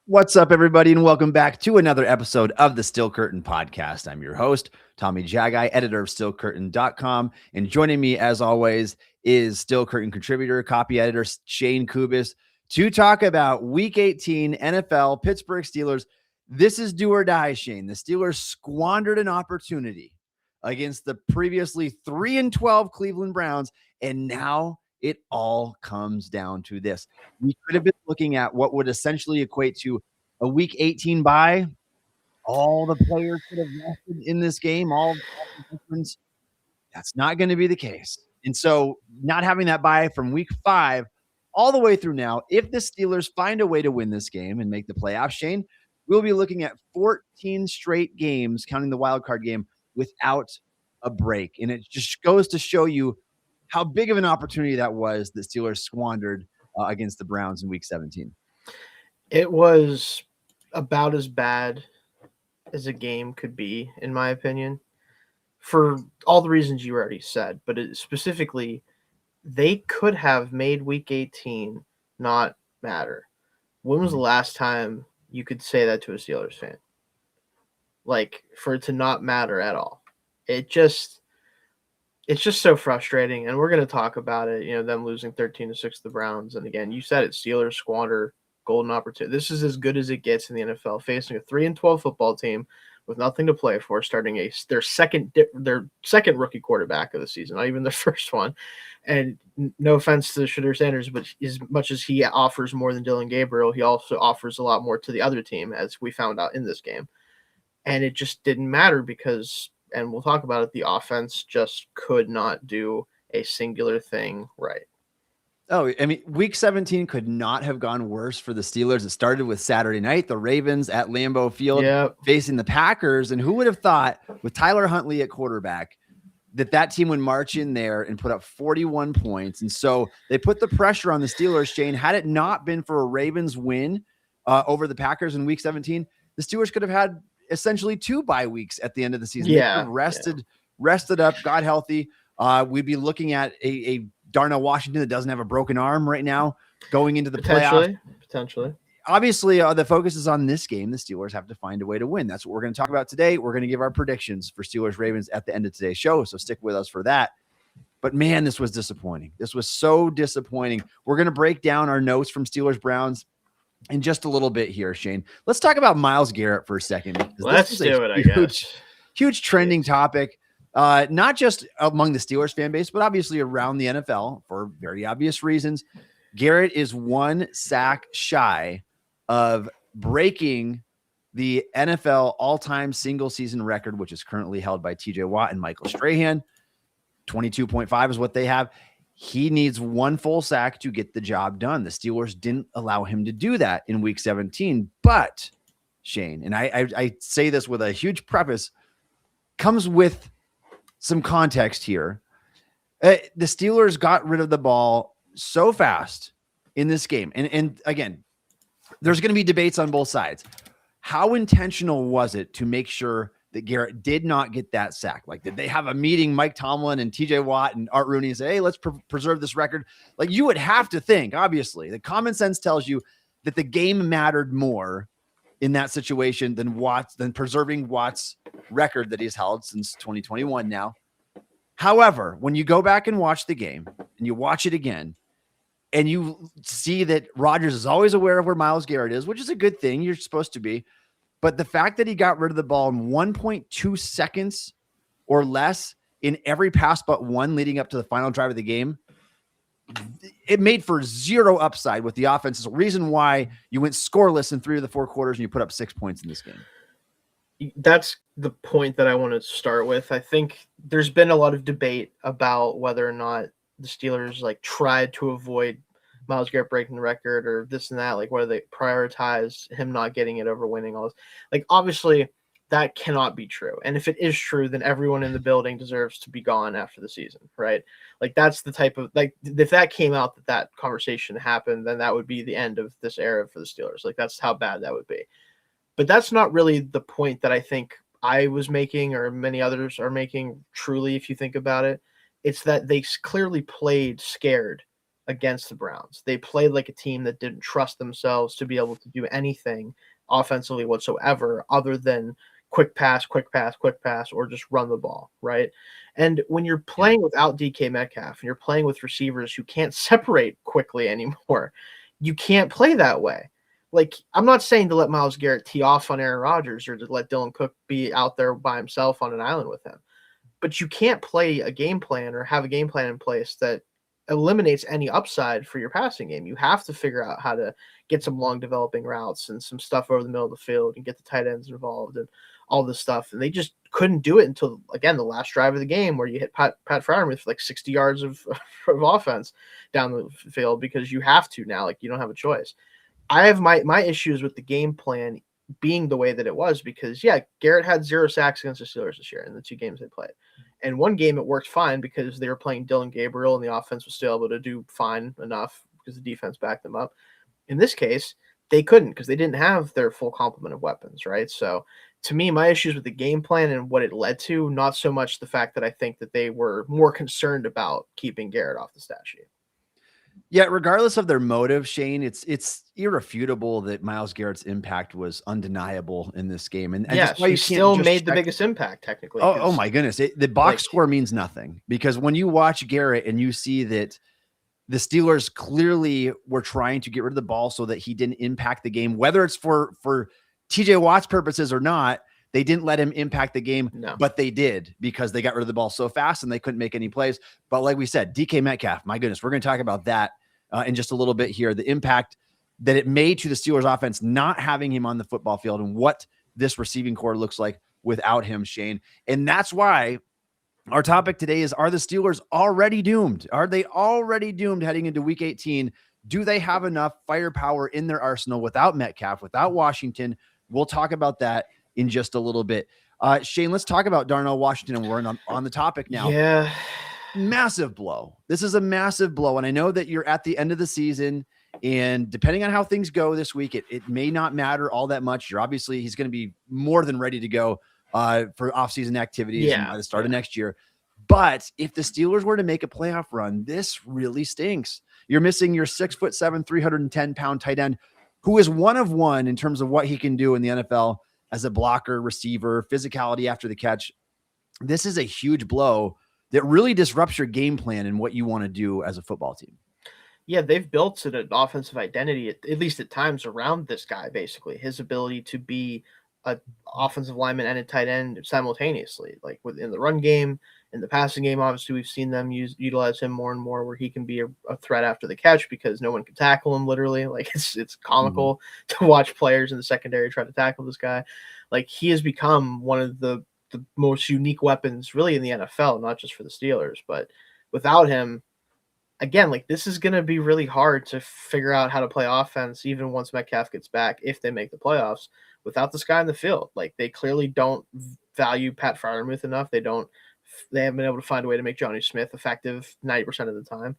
What's up, everybody, and welcome back to another episode of the Steel Curtain Podcast. I'm your host, Tommy Jaggi, editor of SteelCurtain.com, and joining me, as always, is Steel Curtain contributor, copy editor, Shayne Kubas, to talk about Week 18 NFL Pittsburgh Steelers. This is do or die, Shayne. The Steelers squandered an opportunity against the previously 3-12 Cleveland Browns, and now it all comes down to this. We could have been looking at what would essentially equate to a Week 18 bye. All the players could have rested in this game. All the difference. That's not going to be the case. And so not having that bye from Week 5 all the way through now, if the Steelers find a way to win this game and make the playoffs, Shayne, we'll be looking at 14 straight games, counting the wild card game, without a break. And it just goes to show you how big of an opportunity that was the Steelers squandered against the Browns in Week 17. It was about as bad as a game could be, in my opinion, for all the reasons you already said. But specifically, they could have made Week 18 not matter. When was the last time you could say that to a Steelers fan? Like, for it to not matter at all. It's just so frustrating, and we're going to talk about it, them losing 13-6 to the Browns. And again, you said it, Steelers squander golden opportunity. This is as good as it gets in the NFL, facing a 3-12 football team with nothing to play for, starting their second rookie quarterback of the season, not even their first one. And no offense to Shedeur Sanders, but as much as he offers more than Dylan Gabriel, he also offers a lot more to the other team, as we found out in this game. And it just didn't matter because, and we'll talk about it, the offense just could not do a singular thing right. Oh, I mean, Week 17 could not have gone worse for the Steelers. It started with Saturday night, the Ravens at Lambeau Field facing the Packers. And who would have thought, with Tyler Huntley at quarterback, that team would march in there and put up 41 points. And so they put the pressure on the Steelers, Shayne. Had it not been for a Ravens win over the Packers in Week 17, the Steelers could have had essentially 2 bye weeks at the end of the season. Yeah. Rested up, got healthy. We'd be looking at a Darnell Washington that doesn't have a broken arm right now going into the playoffs. Potentially. Obviously, the focus is on this game. The Steelers have to find a way to win. That's what we're going to talk about today. We're going to give our predictions for Steelers-Ravens at the end of today's show, so stick with us for that. But, man, this was disappointing. This was so disappointing. We're going to break down our notes from Steelers-Browns in just a little bit here, Shayne. Let's talk about Myles Garrett for a second. Let's do it, I guess. Huge trending topic. Not just among the Steelers fan base, but obviously around the NFL for very obvious reasons. Garrett is 1 sack shy of breaking the NFL all-time single-season record, which is currently held by TJ Watt and Michael Strahan. 22.5 is what they have. He needs 1 full sack to get the job done. The Steelers didn't allow him to do that in Week 17. But, Shayne, and I say this with a huge preface, comes with some context here. The Steelers got rid of the ball so fast in this game. And again, there's going to be debates on both sides. How intentional was it to make sure that Garrett did not get that sack? Like, did they have a meeting, Mike Tomlin and TJ Watt and Art Rooney, and say, hey, let's preserve this record? Like, you would have to think, obviously, the common sense tells you that the game mattered more in that situation than preserving Watt's record that he's held since 2021 now. However, when you go back and watch the game and you watch it again and you see that Rodgers is always aware of where Myles Garrett is, which is a good thing. You're supposed to be. But the fact that he got rid of the ball in 1.2 seconds or less in every pass but one leading up to the final drive of the game, it made for zero upside with the offense. It's a reason why you went scoreless in 3 of the 4 quarters and you put up 6 points in this game. That's the point that I want to start with. I think there's been a lot of debate about whether or not the Steelers tried to avoid Myles Garrett breaking the record or this and that, whether they prioritize him not getting it over winning all this. Obviously that cannot be true. And if it is true, then everyone in the building deserves to be gone after the season, right? That's the type of, if that came out that conversation happened, then that would be the end of this era for the Steelers. That's how bad that would be. But that's not really the point that I think I was making or many others are making, truly, if you think about it. It's that they clearly played scared against the Browns. They played like a team that didn't trust themselves to be able to do anything offensively whatsoever other than quick pass, quick pass, quick pass, or just run the ball, right? And when you're playing without DK Metcalf and you're playing with receivers who can't separate quickly anymore, you can't play that way. Like, I'm not saying to let Myles Garrett tee off on Aaron Rodgers or to let Dylan Cook be out there by himself on an island with him. But you can't play a game plan or have a game plan in place that eliminates any upside for your passing game. You have to figure out how to get some long developing routes and some stuff over the middle of the field and get the tight ends involved and all this stuff. And they just couldn't do it until, again, the last drive of the game where you hit Pat Freiermuth for like 60 yards of offense down the field because you have to now. Like, you don't have a choice. I have my issues with the game plan being the way that it was because, yeah, Garrett had 0 sacks against the Steelers this year in the 2 games they played. And one game it worked fine because they were playing Dylan Gabriel and the offense was still able to do fine enough because the defense backed them up. In this case, they couldn't because they didn't have their full complement of weapons, right? So to me, my issues with the game plan and what it led to, not so much the fact that I think that they were more concerned about keeping Garrett off the stat sheet. Yeah, regardless of their motive, Shayne, it's irrefutable that Myles Garrett's impact was undeniable in this game. And yes, he still made the biggest impact, technically. Oh my goodness. The box score means nothing because when you watch Garrett and you see that the Steelers clearly were trying to get rid of the ball so that he didn't impact the game, whether it's for TJ Watt's purposes or not, they didn't let him impact the game, but they did because they got rid of the ball so fast and they couldn't make any plays. But like we said, DK Metcalf, my goodness, we're going to talk about that in just a little bit here. The impact that it made to the Steelers offense, not having him on the football field and what this receiving core looks like without him, Shayne. And that's why our topic today is, are the Steelers already doomed? Are they already doomed heading into week 18? Do they have enough firepower in their arsenal without Metcalf, without Washington? We'll talk about that in just a little bit. Shayne, let's talk about Darnell Washington, and we're on the topic now. Yeah. Massive blow. This is a massive blow. And I know that you're at the end of the season, and depending on how things go this week, it may not matter all that much. He's going to be more than ready to go for offseason activities by the start of next year. But if the Steelers were to make a playoff run, this really stinks. You're missing your 6'7", 310-pound tight end, who is one of one in terms of what he can do in the NFL as a blocker, receiver, physicality after the catch. This is a huge blow that really disrupts your game plan and what you want to do as a football team. Yeah, they've built an offensive identity, at least at times, around this guy, basically. His ability to be an offensive lineman and a tight end simultaneously, like within the run game. In the passing game, obviously, we've seen them utilize him more and more where he can be a threat after the catch because no one can tackle him, literally. Like, it's comical to watch players in the secondary try to tackle this guy. Like, he has become one of the most unique weapons, really, in the NFL, not just for the Steelers. But without him, again, like, this is going to be really hard to figure out how to play offense, even once Metcalf gets back, if they make the playoffs, without this guy in the field. Like, they clearly don't value Pat Freiermuth enough. They haven't been able to find a way to make Johnny Smith effective 90% of the time.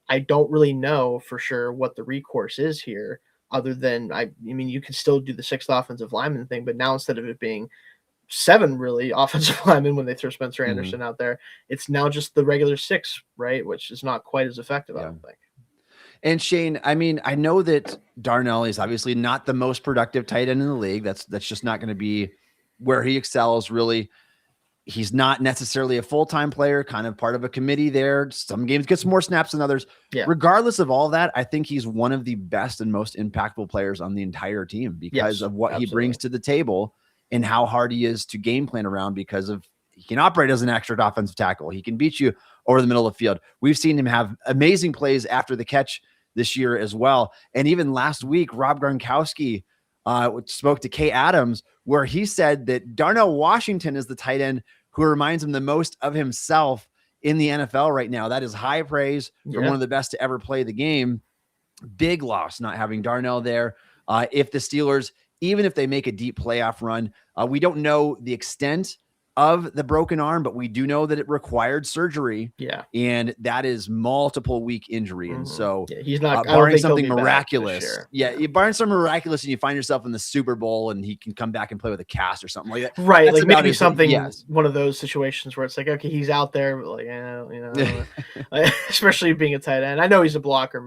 I don't really know for sure what the recourse is here, other than, I mean, you can still do the 6th offensive lineman thing, but now instead of it being 7 really offensive linemen when they throw Spencer Anderson out there, it's now just the regular 6, right? Which is not quite as effective, I don't think. And Shayne, I mean, I know that Darnell is obviously not the most productive tight end in the league. That's just not going to be where he excels, really. He's not necessarily a full-time player, kind of part of a committee there. Some games get some more snaps than others. Yeah. Regardless of all that, I think he's one of the best and most impactful players on the entire team because of what he brings to the table and how hard he is to game plan around, because of he can operate as an extra offensive tackle. He can beat you over the middle of the field. We've seen him have amazing plays after the catch this year as well. And even last week, Rob Gronkowski spoke to Kay Adams, where he said that Darnell Washington is the tight end who reminds him the most of himself in the NFL right now. That is high praise for one of the best to ever play the game. Big loss not having Darnell there. If the Steelers, even if they make a deep playoff run, we don't know the extent of the broken arm, but we do know that it required surgery. Yeah. And that is multiple week injury. And so he's not barring something miraculous. Barring something miraculous and you find yourself in the Super Bowl and he can come back and play with a cast or something like that. Right. That's like maybe something, one of those situations where it's like, okay, he's out there, but like, especially being a tight end. I know he's a blocker.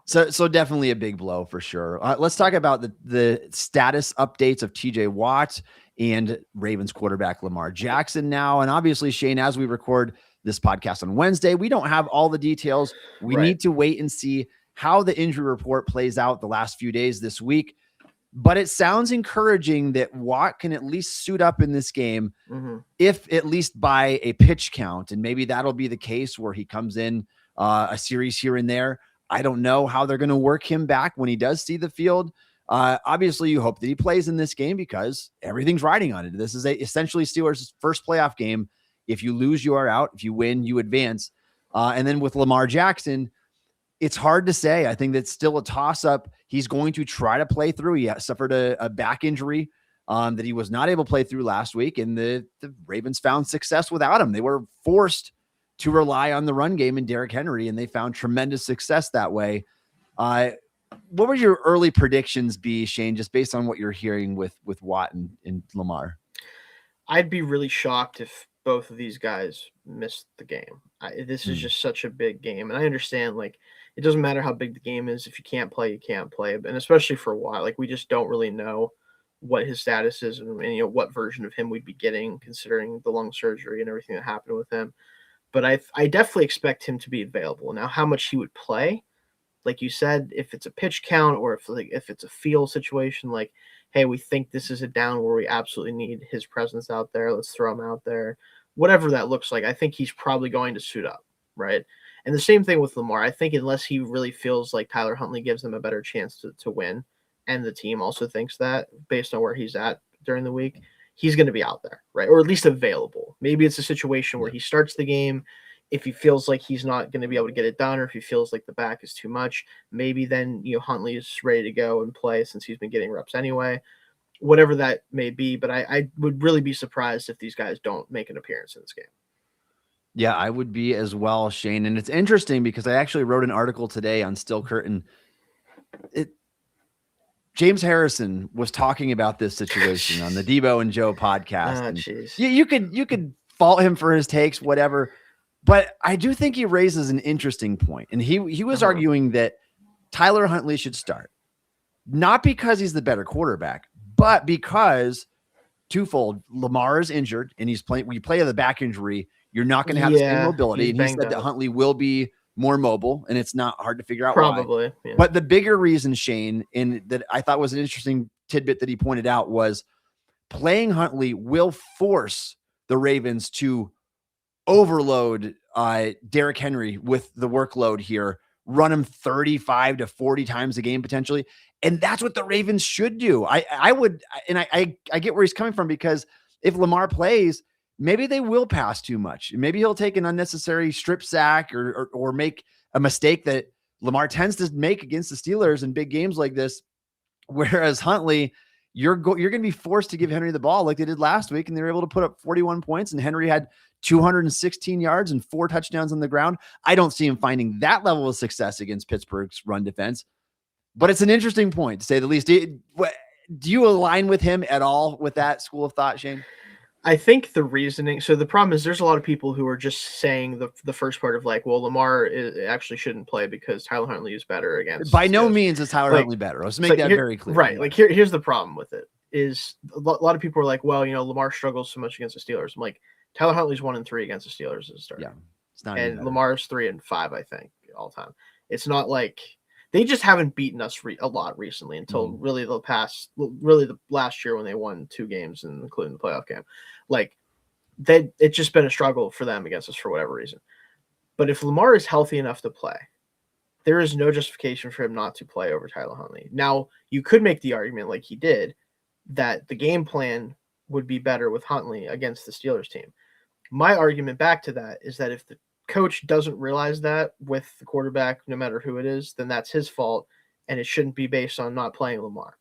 So definitely a big blow for sure. Let's talk about the status updates of TJ Watt and Ravens quarterback Lamar Jackson now. And obviously, Shayne, as we record this podcast on Wednesday, we don't have all the details. We need to wait and see how the injury report plays out the last few days this week. But it sounds encouraging that Watt can at least suit up in this game, if at least by a pitch count. And maybe that'll be the case where he comes in a series here and there. I don't know how they're going to work him back when he does see the field. Obviously, you hope that he plays in this game because everything's riding on it. This is essentially Steelers' first playoff game. If you lose, you are out. If you win, you advance. And then with Lamar Jackson, it's hard to say. I think that's still a toss-up. He's going to try to play through. He suffered a back injury that he was not able to play through last week, and the Ravens found success without him. They were forced to rely on the run game and Derrick Henry, and they found tremendous success that way. What would your early predictions be, Shayne, just based on what you're hearing with Watt and Lamar? I'd be really shocked if both of these guys missed the game. This is just such a big game. And I understand, like, it doesn't matter how big the game is. If you can't play, you can't play. And especially for Watt, like, we just don't really know what his status is and what version of him we'd be getting, considering the lung surgery and everything that happened with him. But I definitely expect him to be available. Now, how much he would play, like you said, if it's a pitch count or if it's a feel situation, like, hey, we think this is a down where we absolutely need his presence out there. Let's throw him out there. Whatever that looks like, I think he's probably going to suit up, right? And the same thing with Lamar. I think unless he really feels like Tyler Huntley gives them a better chance to win, and the team also thinks that based on where he's at during the week, he's going to be out there, right? Or at least available. Maybe it's a situation where he starts the game. If he feels like he's not going to be able to get it done, or if he feels like the back is too much, maybe then Huntley is ready to go and play since he's been getting reps anyway. Whatever that may be, but I would really be surprised if these guys don't make an appearance in this game. Yeah, I would be as well, Shayne. And it's interesting because I actually wrote an article today on Still Curtain. James Harrison was talking about this situation on the Debo and Joe podcast. You could fault him for his takes, whatever. But I do think he raises an interesting point. And he was arguing that Tyler Huntley should start. Not because he's the better quarterback, but because twofold, Lamar is injured and he's playing. When you play with a back injury, you're not going to have the same mobility. And he said that Huntley will be more mobile, and it's not hard to figure out why. Yeah. But the bigger reason, Shayne, and that I thought was an interesting tidbit that he pointed out, was playing Huntley will force the Ravens to overload Derrick Henry with the workload here, run him 35 to 40 times a game potentially. And that's what the Ravens should do. I would, and I get where he's coming from, because if Lamar plays, maybe they will pass too much. Maybe he'll take an unnecessary strip sack or make a mistake that Lamar tends to make against the Steelers in big games like this. Whereas Huntley, you're going to be forced to give Henry the ball like they did last week, and they were able to put up 41 points, and Henry had 216 yards and 4 touchdowns on the ground. I don't see him finding that level of success against Pittsburgh's run defense, but it's an interesting point to say the least. Do you align with him at all with that school of thought, Shayne? I think the reasoning, so the problem is there's a lot of people who are just saying the first part of like, well, Lamar actually shouldn't play because Tyler Huntley is better against. By no means is Tyler Huntley better. Let's make that very clear. Right. Like here's the problem with it is a lot of people are like, well, Lamar struggles so much against the Steelers. I'm like, Tyler Huntley's 1-3 against the Steelers as a starter. Yeah, it's not. And Lamar's 3-5, I think, all time. It's not like they just haven't beaten us a lot recently until really the last year when they won 2 games, including the playoff game. Like it's just been a struggle for them against us for whatever reason. But if Lamar is healthy enough to play, there is no justification for him not to play over Tyler Huntley. Now, you could make the argument, like he did, that the game plan would be better with Huntley against the Steelers team. My argument back to that is that if the coach doesn't realize that with the quarterback, no matter who it is, then that's his fault, and it shouldn't be based on not playing Lamar.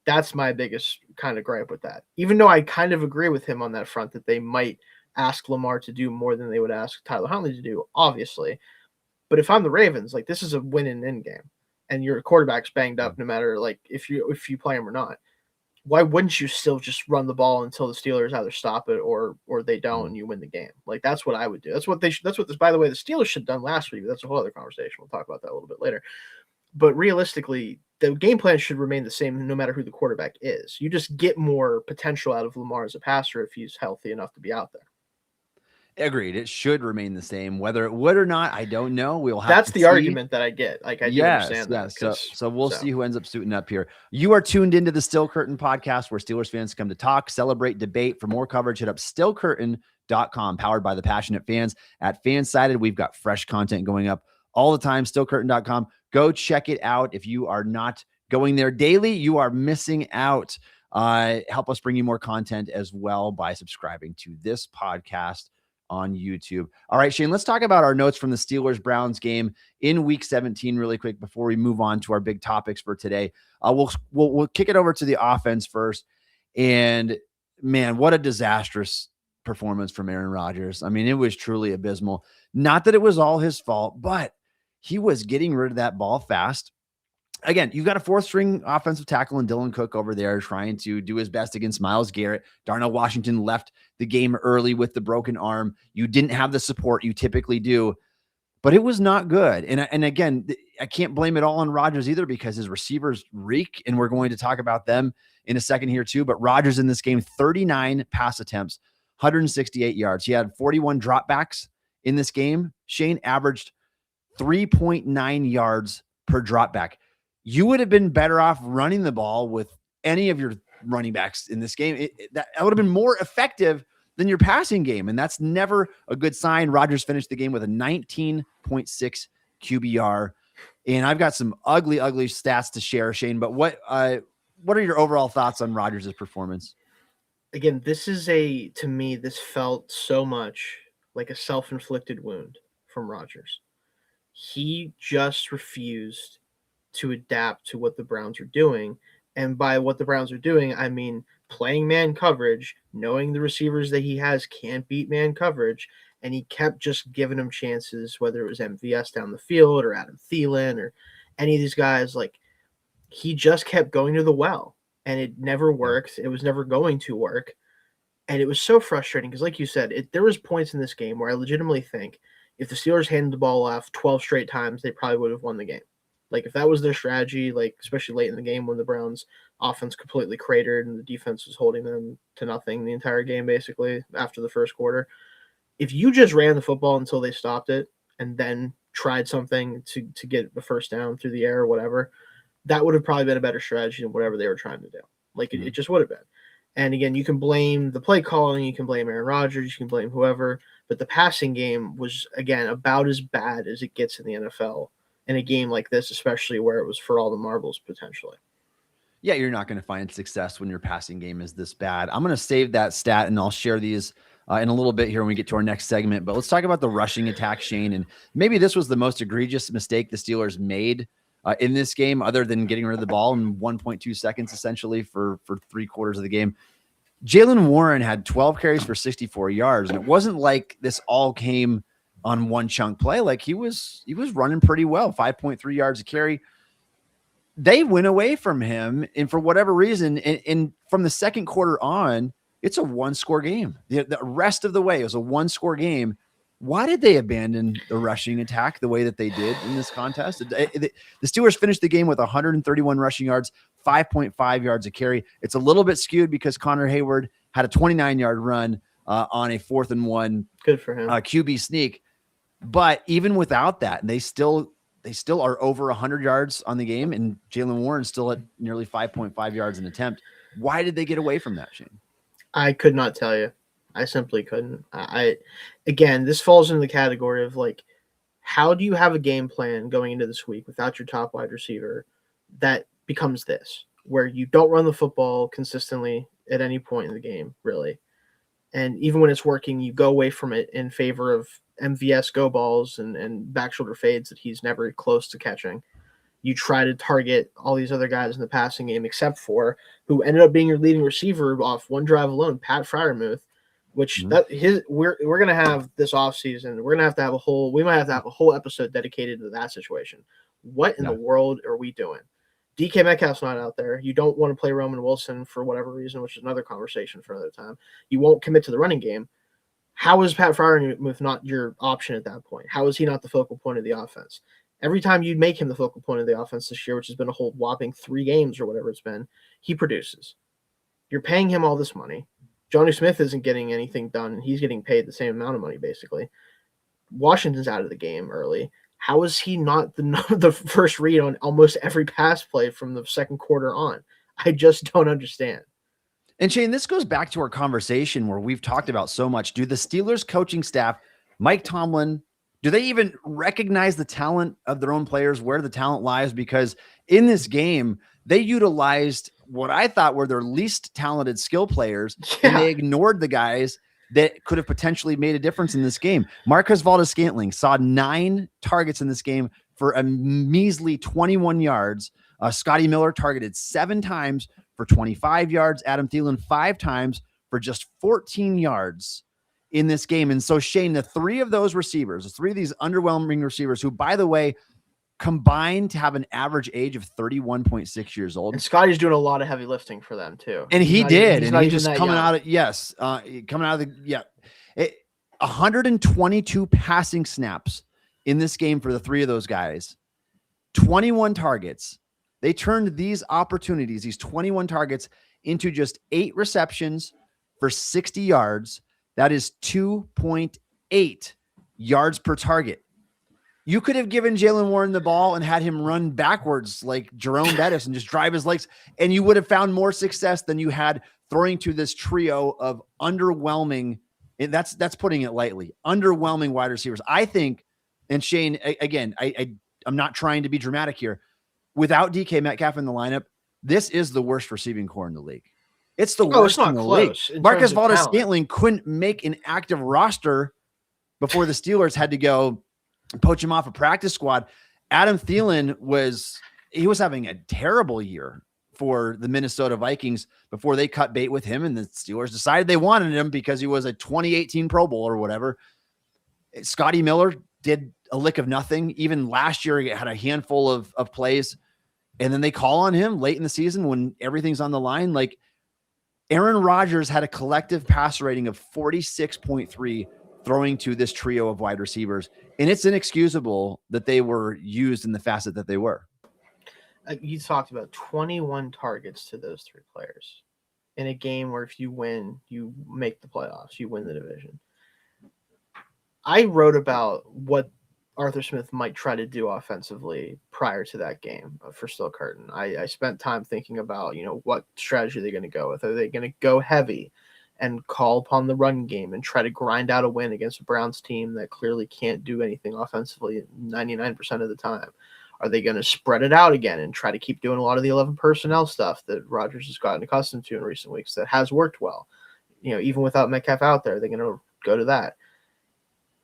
That's my biggest kind of gripe with that. Even though I kind of agree with him on that front that they might ask Lamar to do more than they would ask Tyler Huntley to do, obviously. But if I'm the Ravens, like this is a win and end game, and your quarterback's banged up no matter like if you play him or not. Why wouldn't you still just run the ball until the Steelers either stop it or they don't and you win the game? Like that's what I would do. That's what this, by the way, the Steelers should have done last week. But that's a whole other conversation. We'll talk about that a little bit later. But realistically, the game plan should remain the same no matter who the quarterback is. You just get more potential out of Lamar as a passer if he's healthy enough to be out there. Agreed. It should remain the same. Whether it would or not, I don't know. We'll have That's to the see. argument that I get. Like I do understand that. So we'll see who ends up suiting up here. You are tuned into the Still Curtain podcast, where Steelers fans come to talk, celebrate, debate. For more coverage, hit up stillcurtain.com, powered by the passionate fans at Fansided. We've got fresh content going up all the time. Stillcurtain.com. Go check it out. If you are not going there daily, you are missing out. Help us bring you more content as well by subscribing to this podcast on YouTube. All right, Shayne, let's talk about our notes from the Steelers-Browns game in Week 17 really quick before we move on to our big topics for today. We'll kick it over to the offense first. And man, what a disastrous performance from Aaron Rodgers. I mean, it was truly abysmal. Not that it was all his fault, but he was getting rid of that ball fast. Again, you've got a fourth-string offensive tackle in Dylan Cook over there trying to do his best against Myles Garrett. Darnell Washington left the game early with the broken arm. You didn't have the support you typically do, but it was not good. And again, I can't blame it all on Rodgers either because his receivers reek, and we're going to talk about them in a second here too. But Rodgers in this game, 39 pass attempts, 168 yards. He had 41 dropbacks in this game. Shayne averaged 3.9 yards per dropback. You would have been better off running the ball with any of your running backs in this game. That would have been more effective than your passing game, and that's never a good sign. Rodgers finished the game with a 19.6 QBR, and I've got some ugly stats to share, Shayne, but what are your overall thoughts on Rodgers' performance? Again, to me, this felt so much like a self-inflicted wound from Rodgers. He just refused to adapt to what the Browns are doing. And by what the Browns are doing, I mean playing man coverage, knowing the receivers that he has can't beat man coverage, and he kept just giving them chances, whether it was MVS down the field or Adam Thielen or any of these guys. Like, he just kept going to the well, and it never worked. It was never going to work, and it was so frustrating because, like you said, there was points in this game where I legitimately think if the Steelers handed the ball off 12 straight times, they probably would have won the game. Like, if that was their strategy, like, especially late in the game when the Browns offense completely cratered and the defense was holding them to nothing the entire game, basically, after the first quarter, if you just ran the football until they stopped it and then tried something to get the first down through the air or whatever, that would have probably been a better strategy than whatever they were trying to do. Like, it just would have been. And again, you can blame the play calling, you can blame Aaron Rodgers, you can blame whoever, but the passing game was, again, about as bad as it gets in the NFL. In a game like this, especially where it was for all the marbles potentially. Yeah, you're not going to find success when your passing game is this bad. I'm going to save that stat, and I'll share these in a little bit here when we get to our next segment. But let's talk about the rushing attack, Shayne. And maybe this was the most egregious mistake the Steelers made in this game, other than getting rid of the ball in 1.2 seconds, essentially, for 3/4 of the game. Jaylen Warren had 12 carries for 64 yards, and it wasn't like this all came on one chunk play. Like, he was running pretty well, 5.3 yards a carry. They went away from him, and for whatever reason, and from the second quarter on, it's a one-score game. The rest of the way, it was a one-score game. Why did they abandon the rushing attack the way that they did in this contest? The Steelers finished the game with 131 rushing yards, 5.5 yards a carry. It's a little bit skewed because Connor Hayward had a 29-yard run on a 4th and 1. Good for him. QB sneak. But even without that, they still are over 100 yards on the game, and Jaylen Warren still at nearly 5.5 yards an attempt. Why did they get away from that, Shayne? I could not tell you. I simply couldn't. Again, this falls into the category of, like, how do you have a game plan going into this week without your top wide receiver that becomes this, where you don't run the football consistently at any point in the game, really. And even when it's working, you go away from it in favor of MVS go balls and back shoulder fades that he's never close to catching. You try to target all these other guys in the passing game, except for who ended up being your leading receiver off one drive alone, Pat Freiermuth, which we're gonna have this offseason. We're gonna have to have we might have to have a whole episode dedicated to that situation. What in the world are we doing? DK Metcalf's not out there. You don't want to play Roman Wilson for whatever reason, which is another conversation for another time. You won't commit to the running game. How is Pat Freiermuth not your option at that point? How is he not the focal point of the offense? Every time you make him the focal point of the offense this year, which has been a whole whopping 3 games or whatever it's been, he produces. You're paying him all this money. Johnny Smith isn't getting anything done. He's getting paid the same amount of money, basically. Washington's out of the game early. How is he not the first read on almost every pass play from the second quarter on? I just don't understand. And Shayne, this goes back to our conversation where we've talked about so much. Do the Steelers coaching staff, Mike Tomlin, do they even recognize the talent of their own players, where the talent lies? Because in this game, they utilized what I thought were their least talented skill players, and they ignored the guys that could have potentially made a difference in this game. Marquez Valdes-Scantling saw 9 targets in this game for a measly 21 yards. Scotty Miller targeted 7 times for 25 yards. Adam Thielen 5 times for just 14 yards in this game. And so, Shayne, the 3 of those receivers, the 3 of these underwhelming receivers, who, by the way, combined to have an average age of 31.6 years old. And Scotty's doing a lot of heavy lifting for them too. And he did. And he just coming out of, 122 passing snaps in this game for the 3 of those guys, 21 targets. They turned these opportunities, these 21 targets, into just 8 receptions for 60 yards. That is 2.8 yards per target. You could have given Jaylen Warren the ball and had him run backwards like Jerome Bettis and just drive his legs, and you would have found more success than you had throwing to this trio of underwhelming, and that's putting it lightly, underwhelming wide receivers. I think, and Shayne, again, I'm not trying to be dramatic here. Without DK Metcalf in the lineup, this is the worst receiving core in the league. It's the worst in the league. Marquez Valdes-Scantling couldn't make an active roster before the Steelers had to go poach him off a practice squad. Adam Thielen was having a terrible year for the Minnesota Vikings before they cut bait with him, and the Steelers decided they wanted him because he was a 2018 Pro Bowl or whatever. Scotty Miller did a lick of nothing. Even last year, he had a handful of plays, and then they call on him late in the season when everything's on the line. Like, Aaron Rodgers had a collective passer rating of 46.3 throwing to this trio of wide receivers. And it's inexcusable that they were used in the facet that they were. You talked about 21 targets to those 3 players in a game where if you win, you make the playoffs, you win the division. I wrote about what Arthur Smith might try to do offensively prior to that game for Steel Curtain. I spent time thinking about, what strategy they're going to go with. Are they going to go heavy and call upon the run game and try to grind out a win against a Browns team that clearly can't do anything offensively 99% of the time? Are they going to spread it out again and try to keep doing a lot of the 11 personnel stuff that Rodgers has gotten accustomed to in recent weeks that has worked well? Even without Metcalf out there, they're going to go to that.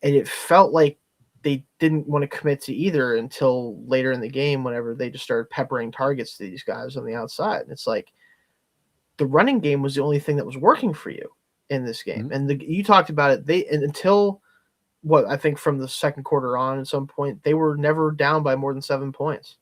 And it felt like they didn't want to commit to either until later in the game, whenever they just started peppering targets to these guys on the outside. And it's like, the running game was the only thing that was working for you in this game. Mm-hmm. And you talked about it. Until I think from the second quarter on, at some point, they were never down by more than 7 points.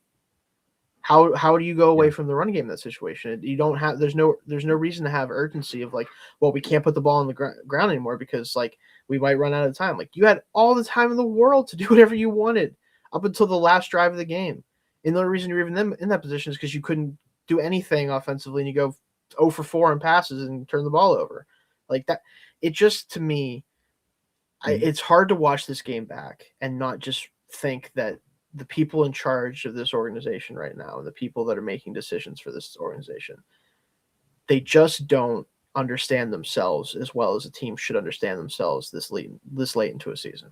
How do you go away from the running game in that situation? You don't have, there's no reason to have urgency of like, well, we can't put the ball on the ground anymore because like we might run out of time. Like, you had all the time in the world to do whatever you wanted up until the last drive of the game. And the only reason you're even in that position is because you couldn't do anything offensively and you go 0 for 4 in passes and turn the ball over like that. It just, to me, it's hard to watch this game back and not just think that the people in charge of this organization right now, the people that are making decisions for this organization, they just don't understand themselves as well as a team should understand themselves this late into a season.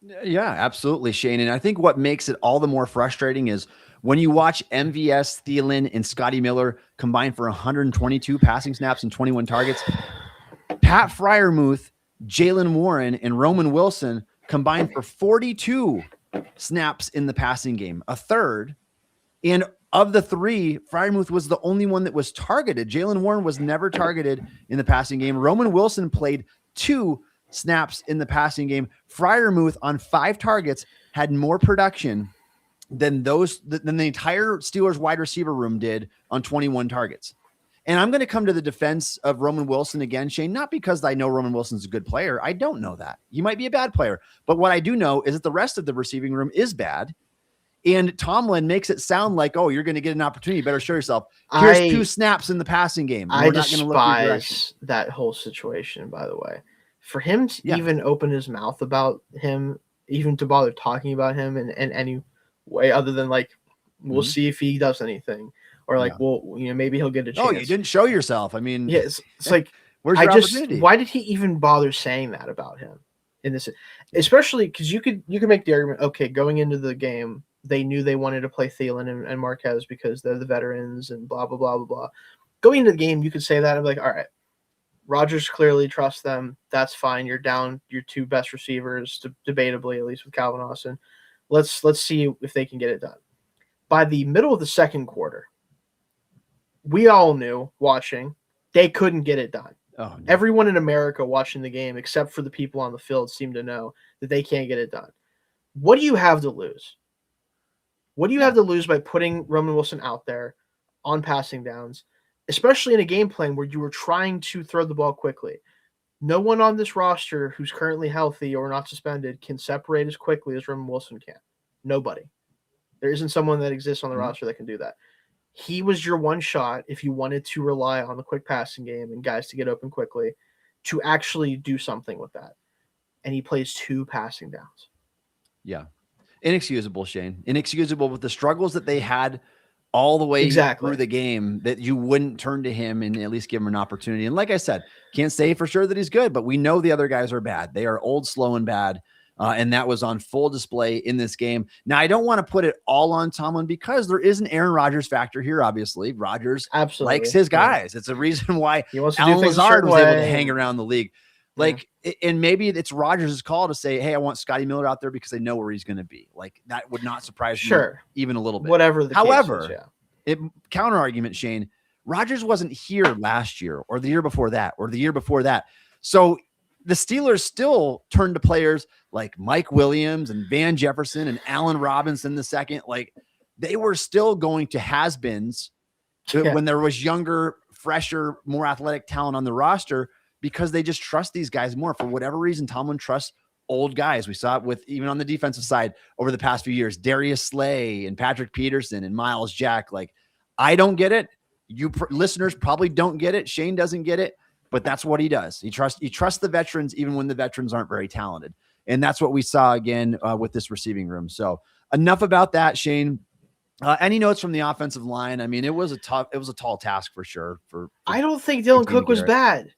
Yeah, absolutely, Shayne. And I think what makes it all the more frustrating is when you watch MVS, Thielen, and Scotty Miller combine for 122 passing snaps and 21 targets, Pat Freiermuth, Jaylen Warren, and Roman Wilson combined for 42 snaps in the passing game, a third. And of the three, Freiermuth was the only one that was targeted. Jaylen Warren was never targeted in the passing game. Roman Wilson played 2 snaps in the passing game. Freiermuth on 5 targets had more production than the entire Steelers wide receiver room did on 21 targets. And I'm going to come to the defense of Roman Wilson again, Shayne, not because I know Roman Wilson's a good player. I don't know that. He might be a bad player. But what I do know is that the rest of the receiving room is bad. And Tomlin makes it sound like, oh, you're going to get an opportunity. You better show yourself. Here's 2 snaps in the passing game. I despise that whole situation, by the way. For him to even open his mouth about him, even to bother talking about him in any way other than like, we'll see if he does anything. Or like, well, maybe he'll get a chance. Oh, you didn't show yourself. I mean, it's like, where's your opportunity? Why did he even bother saying that about him in this? Especially because you could make the argument, okay, going into the game, they knew they wanted to play Thielen and Marquez because they're the veterans and blah, blah, blah, blah, blah. Going into the game, you could say that and be like, all right, Rodgers clearly trusts them. That's fine. You're down your 2 best receivers, debatably, at least with Calvin Austin. Let's see if they can get it done. By the middle of the second quarter, we all knew watching they couldn't get it done. Oh, no. Everyone in America watching the game, except for the people on the field, seemed to know that they can't get it done. What do you have to lose? What do you have to lose by putting Roman Wilson out there on passing downs, especially in a game plan where you were trying to throw the ball quickly? No one on this roster who's currently healthy or not suspended can separate as quickly as Roman Wilson can. Nobody. There isn't someone that exists on the roster that can do that. He was your one shot if you wanted to rely on the quick passing game and guys to get open quickly to actually do something with that. And he plays 2 passing downs. Yeah. Inexcusable, Shayne. Inexcusable with the struggles that they had all the way through the game, that you wouldn't turn to him and at least give him an opportunity. And like I said, can't say for sure that he's good, but we know the other guys are bad. They are old, slow, and bad. And that was on full display in this game. Now, I don't want to put it all on Tomlin because there is an Aaron Rodgers factor here. Obviously, Rodgers likes his guys. It's a reason why Alan Lazard was able to hang around the league. Like, and maybe it's Rodgers' call to say, hey, I want Scotty Miller out there because they know where he's going to be. Like, that would not surprise me even a little bit. Whatever the However, case is, counter argument, Shayne, Rodgers wasn't here last year or the year before that or the year before that. So the Steelers still turned to players like Mike Williams and Van Jefferson and Allen Robinson II. Like, they were still going to has-beens when there was younger, fresher, more athletic talent on the roster because they just trust these guys more. For whatever reason, Tomlin trusts old guys. We saw it with even on the defensive side over the past few years, Darius Slay and Patrick Peterson and Miles Jack. Like, I don't get it. You listeners probably don't get it. Shayne doesn't get it. But that's what he does. He trusts the veterans, even when the veterans aren't very talented. And that's what we saw again with this receiving room. So enough about that, Shayne. Any notes from the offensive line? I mean, it was a tall task for sure. I don't think Dylan Cook was bad.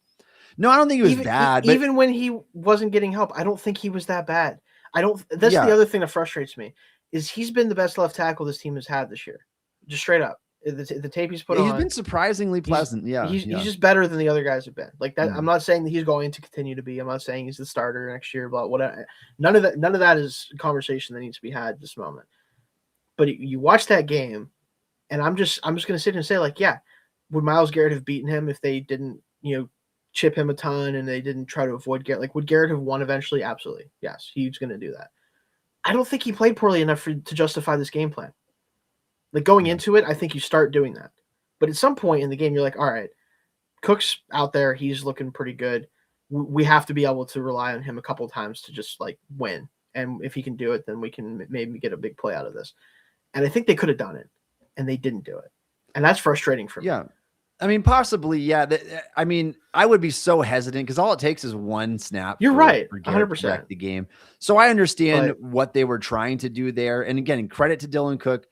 No, I don't think he was bad. Even when he wasn't getting help, I don't think he was that bad. That's the other thing that frustrates me is he's been the best left tackle this team has had this year. Just straight up. The tape he's put on. He's been surprisingly pleasant. He's just better than the other guys have been. Like that. I'm not saying that he's going to continue to be. I'm not saying he's the starter next year. But whatever. None of that is a conversation that needs to be had at this moment. But you watch that game, and I'm just going to sit and say, like, yeah, would Myles Garrett have beaten him if they didn't chip him a ton and they didn't try to avoid Garrett? Like, would Garrett have won eventually? Absolutely, yes, he's going to do that. I don't think he played poorly enough to justify this game plan. Like, going into it, I think you start doing that. But at some point in the game, you're like, all right, Cook's out there. He's looking pretty good. We have to be able to rely on him a couple times to just, like, win. And if he can do it, then we can maybe get a big play out of this. And I think they could have done it, and they didn't do it. And that's frustrating for me. Yeah. I mean, possibly, yeah. I mean, I would be so hesitant because all it takes is one snap. You're right, for 100% the game. So I understand what they were trying to do there. And again, credit to Dylan Cook.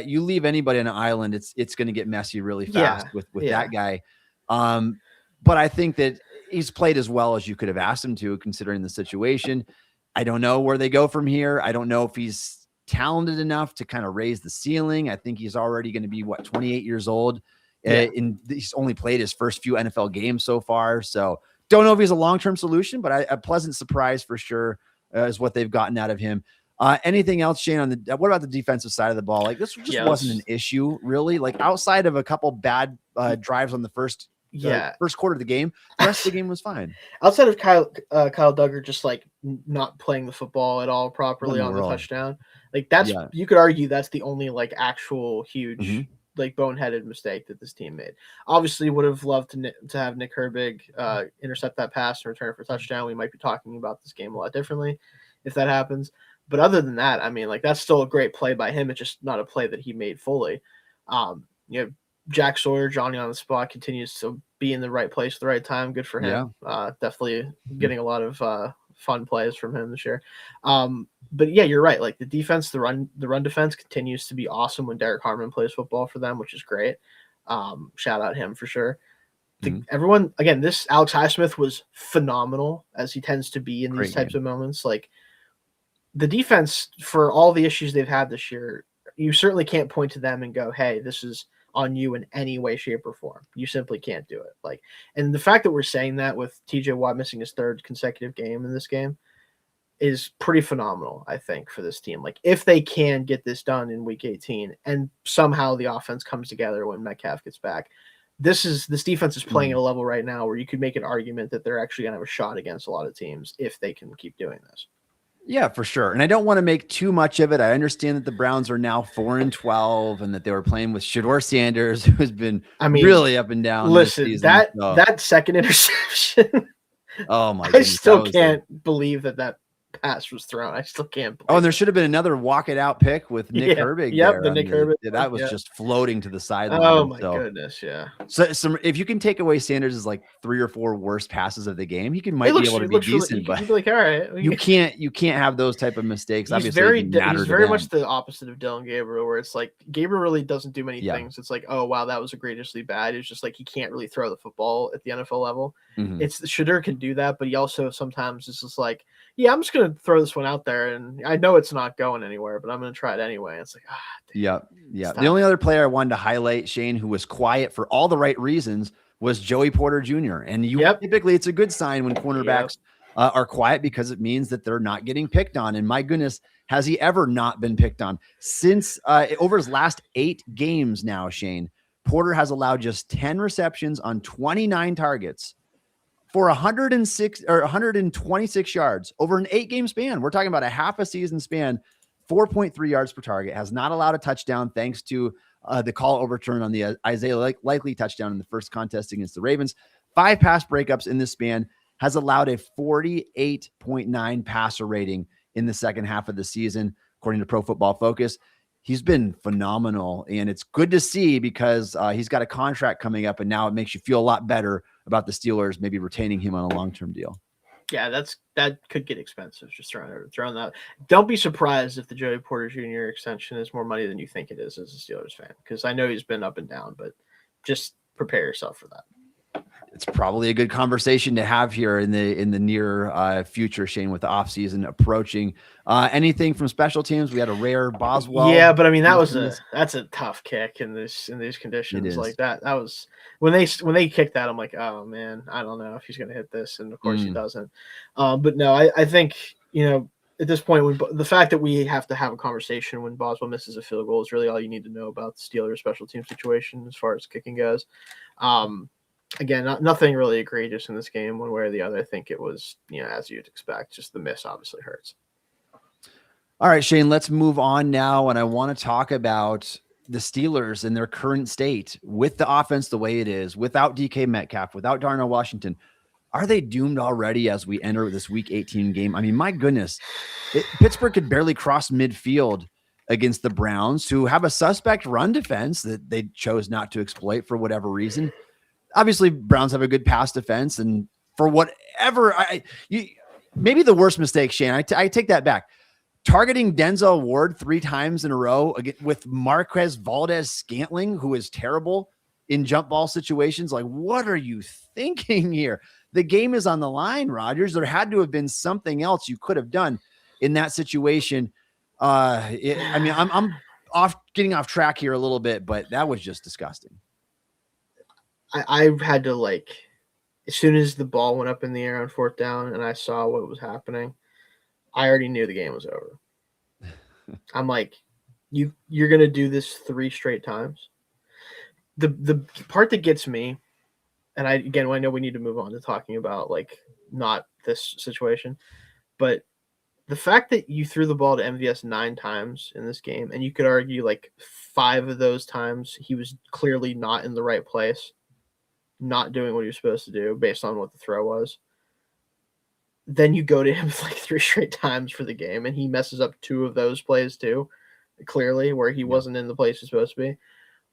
You leave anybody on an island, it's going to get messy really fast with that guy. But I think that he's played as well as you could have asked him to, considering the situation. I don't know where they go from here. I don't know if he's talented enough to kind of raise the ceiling. I think he's already going to be 28 years old. And he's only played his first few NFL games so far. So don't know if he's a long-term solution, but a pleasant surprise for sure is what they've gotten out of him. Anything else, Shayne, on what about the defensive side of the ball? Like this just wasn't an issue really, like outside of a couple bad drives on the first quarter of the game, the rest of the game was fine. Outside of Kyle Duggar just like not playing the football at all properly on the touchdown, like that's you could argue that's the only like actual huge like boneheaded mistake that this team made. Obviously, would have loved to have Nick Herbig intercept that pass and return it for a touchdown. We might be talking about this game a lot differently if that happens. But other than that, I mean, like that's still a great play by him. It's just not a play that he made fully. Jack Sawyer, Johnny on the spot, continues to be in the right place at the right time. Good for him. Definitely getting a lot of fun plays from him this year. But yeah, you're right. Like the defense, the run defense continues to be awesome when Derek Harmon plays football for them, which is great. Shout out him for sure. Everyone, again, this Alex Highsmith was phenomenal as he tends to be in these types of moments. Like the defense, for all the issues they've had this year, you certainly can't point to them and go, hey, this is on you in any way, shape, or form. You simply can't do it. Like, and the fact that we're saying that with TJ Watt missing his third consecutive game in this game is pretty phenomenal, I think, for this team. Like, if they can get this done in week 18 and somehow the offense comes together when Metcalf gets back, this defense is playing at a level right now where you could make an argument that they're actually going to have a shot against a lot of teams if they can keep doing this. Yeah, for sure. And I don't want to make too much of it. I understand that the Browns are now 4-12 and that they were playing with Shedeur Sanders, who's been really up and down. Listen, that second interception. Oh my goodness, I still can't believe that pass was thrown. I still can't believe and there should have been another walk it out pick with Nick Herbig. Yep, the Nick Herbig. That was just floating to the sideline. Oh my goodness, yeah. So if you can take away Sanders' like 3 or 4 worst passes of the game, he might be able to be decent. But like, all right, you can't have those type of mistakes. He's very much the opposite of Dylan Gabriel, where it's like Gabriel really doesn't do many things. It's like, oh wow, that was egregiously bad. It's just like he can't really throw the football at the NFL level. It's Shedeur can do that, but he also sometimes is just like, yeah, I'm just gonna throw this one out there, and I know it's not going anywhere, but I'm gonna try it anyway. It's like, yeah. The only other player I wanted to highlight, Shayne, who was quiet for all the right reasons, was Joey Porter Jr. And typically it's a good sign when cornerbacks are quiet because it means that they're not getting picked on. And my goodness, has he ever not been picked on since over his last 8 games now? Shayne, Porter has allowed just 10 receptions on 29 targets for 126 yards over an 8-game span. We're talking about a half a season span, 4.3 yards per target, has not allowed a touchdown thanks to the call overturn on the Isaiah Likely touchdown in the first contest against the Ravens. 5 pass breakups in this span, has allowed a 48.9 passer rating in the second half of the season, according to Pro Football Focus. He's been phenomenal, and it's good to see because he's got a contract coming up, and now it makes you feel a lot better about the Steelers maybe retaining him on a long-term deal. Yeah, that could get expensive. Just throwing that. Don't be surprised if the Joey Porter Jr. extension is more money than you think it is as a Steelers fan, because I know he's been up and down, but just prepare yourself for that. It's probably a good conversation to have here in the near future, Shayne, with the offseason approaching. Anything from special teams? We had a rare Boswell. Yeah, but I mean that's a tough kick in these conditions like that. That was when they kicked that, I'm like, oh man, I don't know if he's gonna hit this, and of course he doesn't. But no, I think at this point, the fact that we have to have a conversation when Boswell misses a field goal is really all you need to know about the Steelers special team situation as far as kicking goes. Again, nothing really egregious in this game one way or the other. I think it was, as you'd expect, just the miss obviously hurts. All right, Shayne, let's move on now. And I want to talk about the Steelers in their current state with the offense the way it is, without DK Metcalf, without Darnell Washington. Are they doomed already as we enter this week 18 game? I mean, my goodness, Pittsburgh could barely cross midfield against the Browns, who have a suspect run defense that they chose not to exploit for whatever reason. Obviously, Browns have a good pass defense, and for whatever, maybe the worst mistake, Shayne, I take that back. Targeting Denzel Ward 3 times in a row with Marquez Valdes-Scantling, who is terrible in jump ball situations. Like, what are you thinking here? The game is on the line, Rodgers. There had to have been something else you could have done in that situation. I'm getting off track here a little bit, but that was just disgusting. I had to, as soon as the ball went up in the air on 4th down and I saw what was happening, I already knew the game was over. I'm like, you're gonna do this 3 straight times. The part that gets me, and I know we need to move on to talking about like not this situation, but the fact that you threw the ball to MVS 9 times in this game, and you could argue like 5 of those times he was clearly not in the right place, not doing what he was supposed to do based on what the throw was. Then you go to him like 3 straight times for the game, and he messes up 2 of those plays too, clearly, where he wasn't in the place he's supposed to be.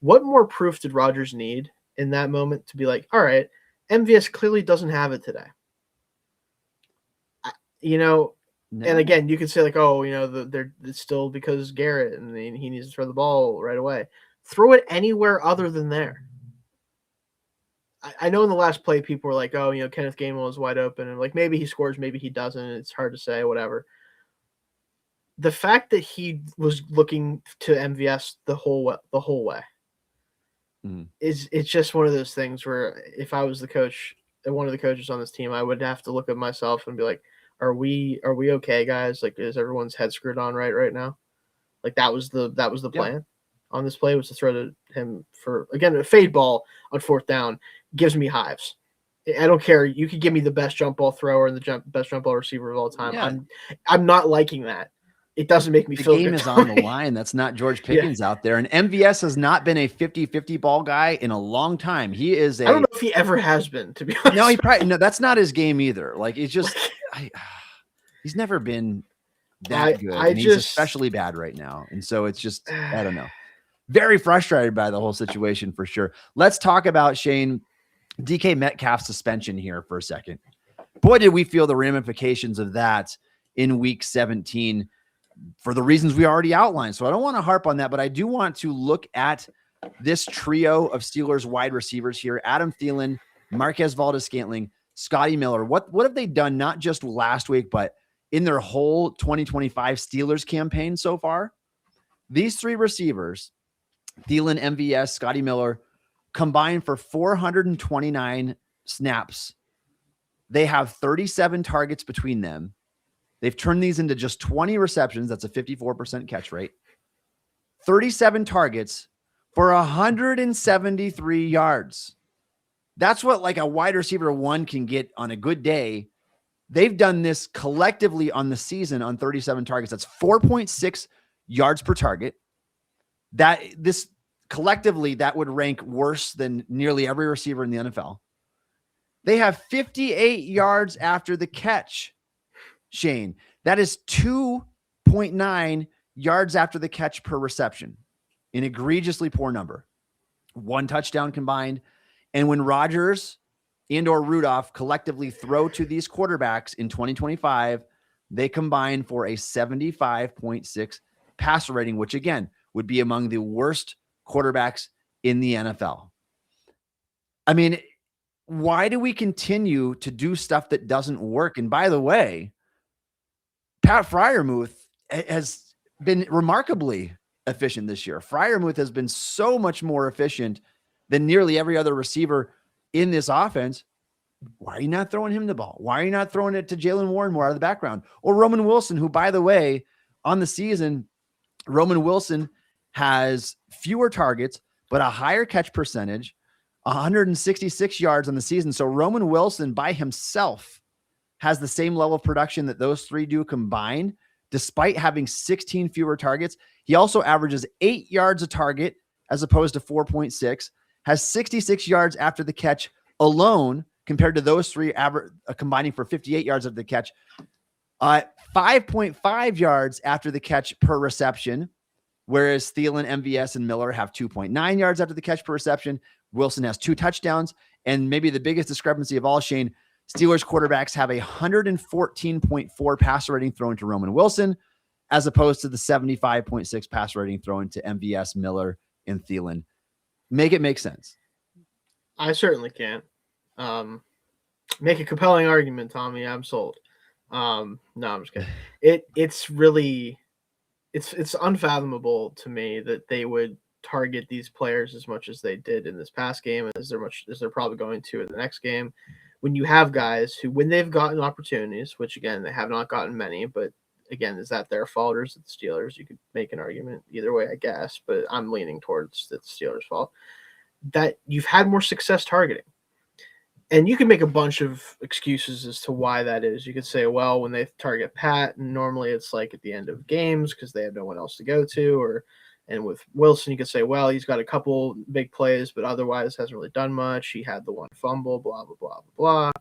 What more proof did Rodgers need in that moment to be like, all right, MVS clearly doesn't have it today? No. And again, you could say like, oh, it's still because Garrett and he needs to throw the ball right away. Throw it anywhere other than there. I know in the last play, people were like, oh, Kenneth Gainwell is wide open. And like, maybe he scores, maybe he doesn't. It's hard to say, whatever. The fact that he was looking to MVS the whole way it's just one of those things where if I was the coach, one of the coaches on this team, I would have to look at myself and be like, are we okay, guys? Like, is everyone's head screwed on right now? Like that was the plan on this play, was to throw to him for, again, a fade ball on 4th down gives me hives. I don't care. You could give me the best jump ball thrower and the best jump ball receiver of all time. Yeah. I'm not liking that. It doesn't make me feel good. The game is on the line. That's not George Pickens out there. And MVS has not been a 50-50 ball guy in a long time. He is I don't know if he ever has been, to be honest. No, that's not his game either. Like, it's just he's never been that good. He's especially bad right now. And so it's just, I don't know. Very frustrated by the whole situation for sure. Let's talk about, Shayne, DK Metcalf's suspension here for a second. Boy, did we feel the ramifications of that in week 17 for the reasons we already outlined. So I don't want to harp on that, but I do want to look at this trio of Steelers wide receivers here: Adam Thielen, Marquez Valdes-Scantling, Scotty Miller. What have they done, not just last week, but in their whole 2025 Steelers campaign so far? These 3 receivers, Thielen, MVS, Scotty Miller, combined for 429 snaps. They have 37 targets between them. They've turned these into just 20 receptions. That's a 54% catch rate. 37 targets for 173 yards. That's what like a wide receiver 1 can get on a good day. They've done this collectively on the season on 37 targets. That's 4.6 yards per target. This collectively, that would rank worse than nearly every receiver in the NFL. They have 58 yards after the catch. Shayne, that is 2.9 yards after the catch per reception, an egregiously poor number. 1 touchdown combined. And when Rodgers and or Rudolph collectively throw to these quarterbacks in 2025, they combine for a 75.6 passer rating, which again would be among the worst quarterbacks in the NFL. I mean, why do we continue to do stuff that doesn't work? And by the way, Pat Freiermuth has been remarkably efficient this year. Freiermuth has been so much more efficient than nearly every other receiver in this offense. Why are you not throwing him the ball? Why are you not throwing it to Jalen Warren more out of the background? Or Roman Wilson, who, by the way, on the season, Roman Wilson has fewer targets, but a higher catch percentage, 166 yards on the season. So Roman Wilson by himself has the same level of production that those 3 do combined, despite having 16 fewer targets. He also averages 8 yards a target as opposed to 4.6, has 66 yards after the catch alone compared to those 3 combining for 58 yards after the catch. 5.5 yards after the catch per reception, whereas Thielen, MVS, and Miller have 2.9 yards after the catch per reception. Wilson has 2 touchdowns. And maybe the biggest discrepancy of all, Shayne, Steelers quarterbacks have a 114.4 passer rating thrown to Roman Wilson, as opposed to the 75.6 passer rating thrown to MVS, Miller, and Thielen. Make it make sense. I certainly can. Make a compelling argument, Tommy. I'm sold. No, I'm just kidding. It's really, it's unfathomable to me that they would target these players as much as they did in this past game, as they're probably going to in the next game. When you have guys who, when they've gotten opportunities, which again, they have not gotten many, but again, is that their fault or is it the Steelers? You could make an argument either way, I guess, but I'm leaning towards the Steelers' fault. That you've had more success targeting. And you can make a bunch of excuses as to why that is. You could say, well, when they target Pat, normally it's like at the end of games because they have no one else to go to. And with Wilson, you could say, well, he's got a couple big plays, but otherwise hasn't really done much. He had the one fumble, blah, blah, blah, blah, blah.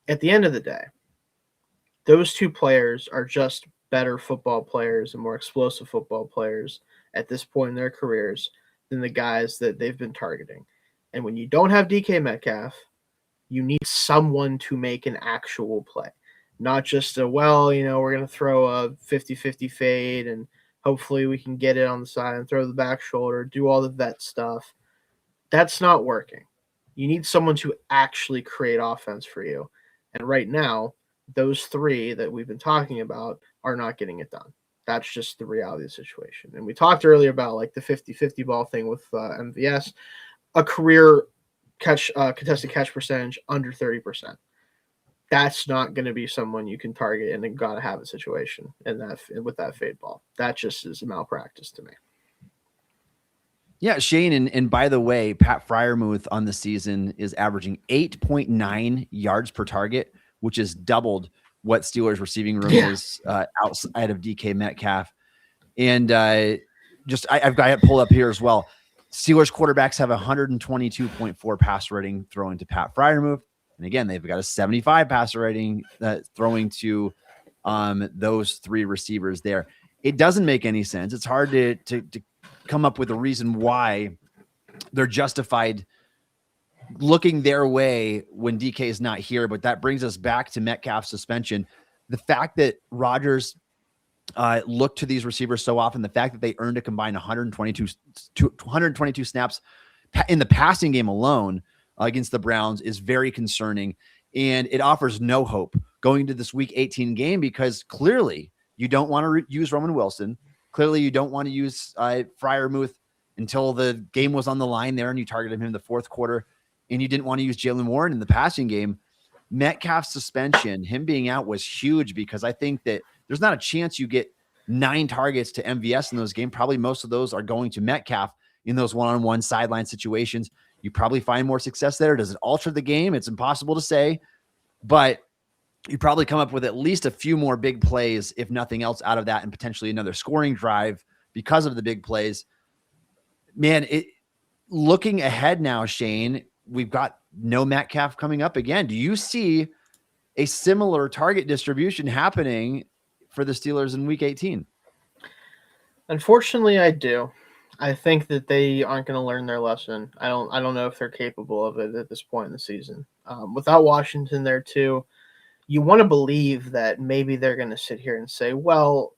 At the end of the day, those two players are just better football players and more explosive football players at this point in their careers than the guys that they've been targeting. And when you don't have DK Metcalf, you need someone to make an actual play, not just we're going to throw a 50-50 fade and hopefully we can get it on the side and throw the back shoulder, do all the vet stuff. That's not working. You need someone to actually create offense for you. And right now, those three that we've been talking about are not getting it done. That's just the reality of the situation. And we talked earlier about like the 50-50 ball thing with MVS, a career contested catch percentage under 30%. That's not going to be someone you can target in a gotta have it situation with that fade ball. That just is a malpractice to me. Yeah, Shayne, and by the way, Pat Freiermuth on the season is averaging 8.9 yards per target, which is doubled what Steelers receiving room is outside of DK Metcalf. And I've got it pulled up here as well. Steelers quarterbacks have 122.4 passer rating throwing to Pat Freiermuth. And again, they've got a 75 passer rating throwing to those three receivers there. It doesn't make any sense. It's hard to come up with a reason why they're justified looking their way when DK is not here. But that brings us back to Metcalf's suspension. The fact that Rodgers look to these receivers so often, the fact that they earned a combined 122 snaps in the passing game alone against the Browns is very concerning. And it offers no hope going into this week 18 game because clearly you don't want to use Roman Wilson. Clearly you don't want to use Freiermuth until the game was on the line there and you targeted him in the fourth quarter, and you didn't want to use Jaylen Warren in the passing game. Metcalf's suspension, him being out, was huge because I think that there's not a chance you get 9 targets to MVS in those games. Probably most of those are going to Metcalf in those one-on-one sideline situations. You probably find more success there. Does it alter the game? It's impossible to say, but you probably come up with at least a few more big plays, if nothing else, out of that, and potentially another scoring drive because of the big plays. Man, looking ahead now, Shayne, we've got no Metcalf coming up again. Do you see a similar target distribution happening for the Steelers in week 18? Unfortunately, I do. I think that they aren't going to learn their lesson. I don't know if they're capable of it at this point in the season. Without Washington there too, you want to believe that maybe they're going to sit here and say, well,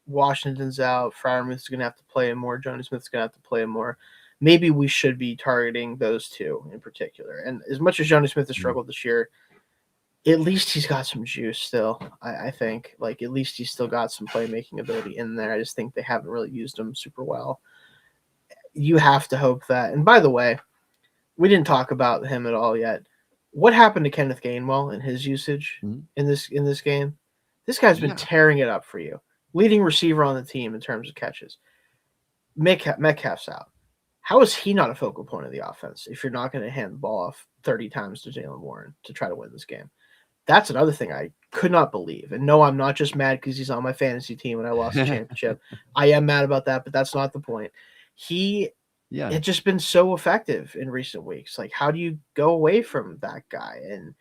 Washington's out, Freiermuth's going to have to play him more, Johnny Smith's going to have to play him more. Maybe we should be targeting those two in particular. And as much as Johnny Smith has struggled this year, at least he's got some juice still, I think. Like, at least he's still got some playmaking ability in there. I just think they haven't really used him super well. You have to hope that. And by the way, we didn't talk about him at all yet. What happened to Kenneth Gainwell and his usage in this game? This guy's been tearing it up for you. Leading receiver on the team in terms of catches. Metcalf's out. How is he not a focal point of the offense if you're not going to hand the ball off 30 times to Jaylen Warren to try to win this game? That's another thing I could not believe. And no, I'm not just mad because he's on my fantasy team and I lost the championship. I am mad about that, but that's not the point. He had just been so effective in recent weeks. Like, how do you go away from that guy? And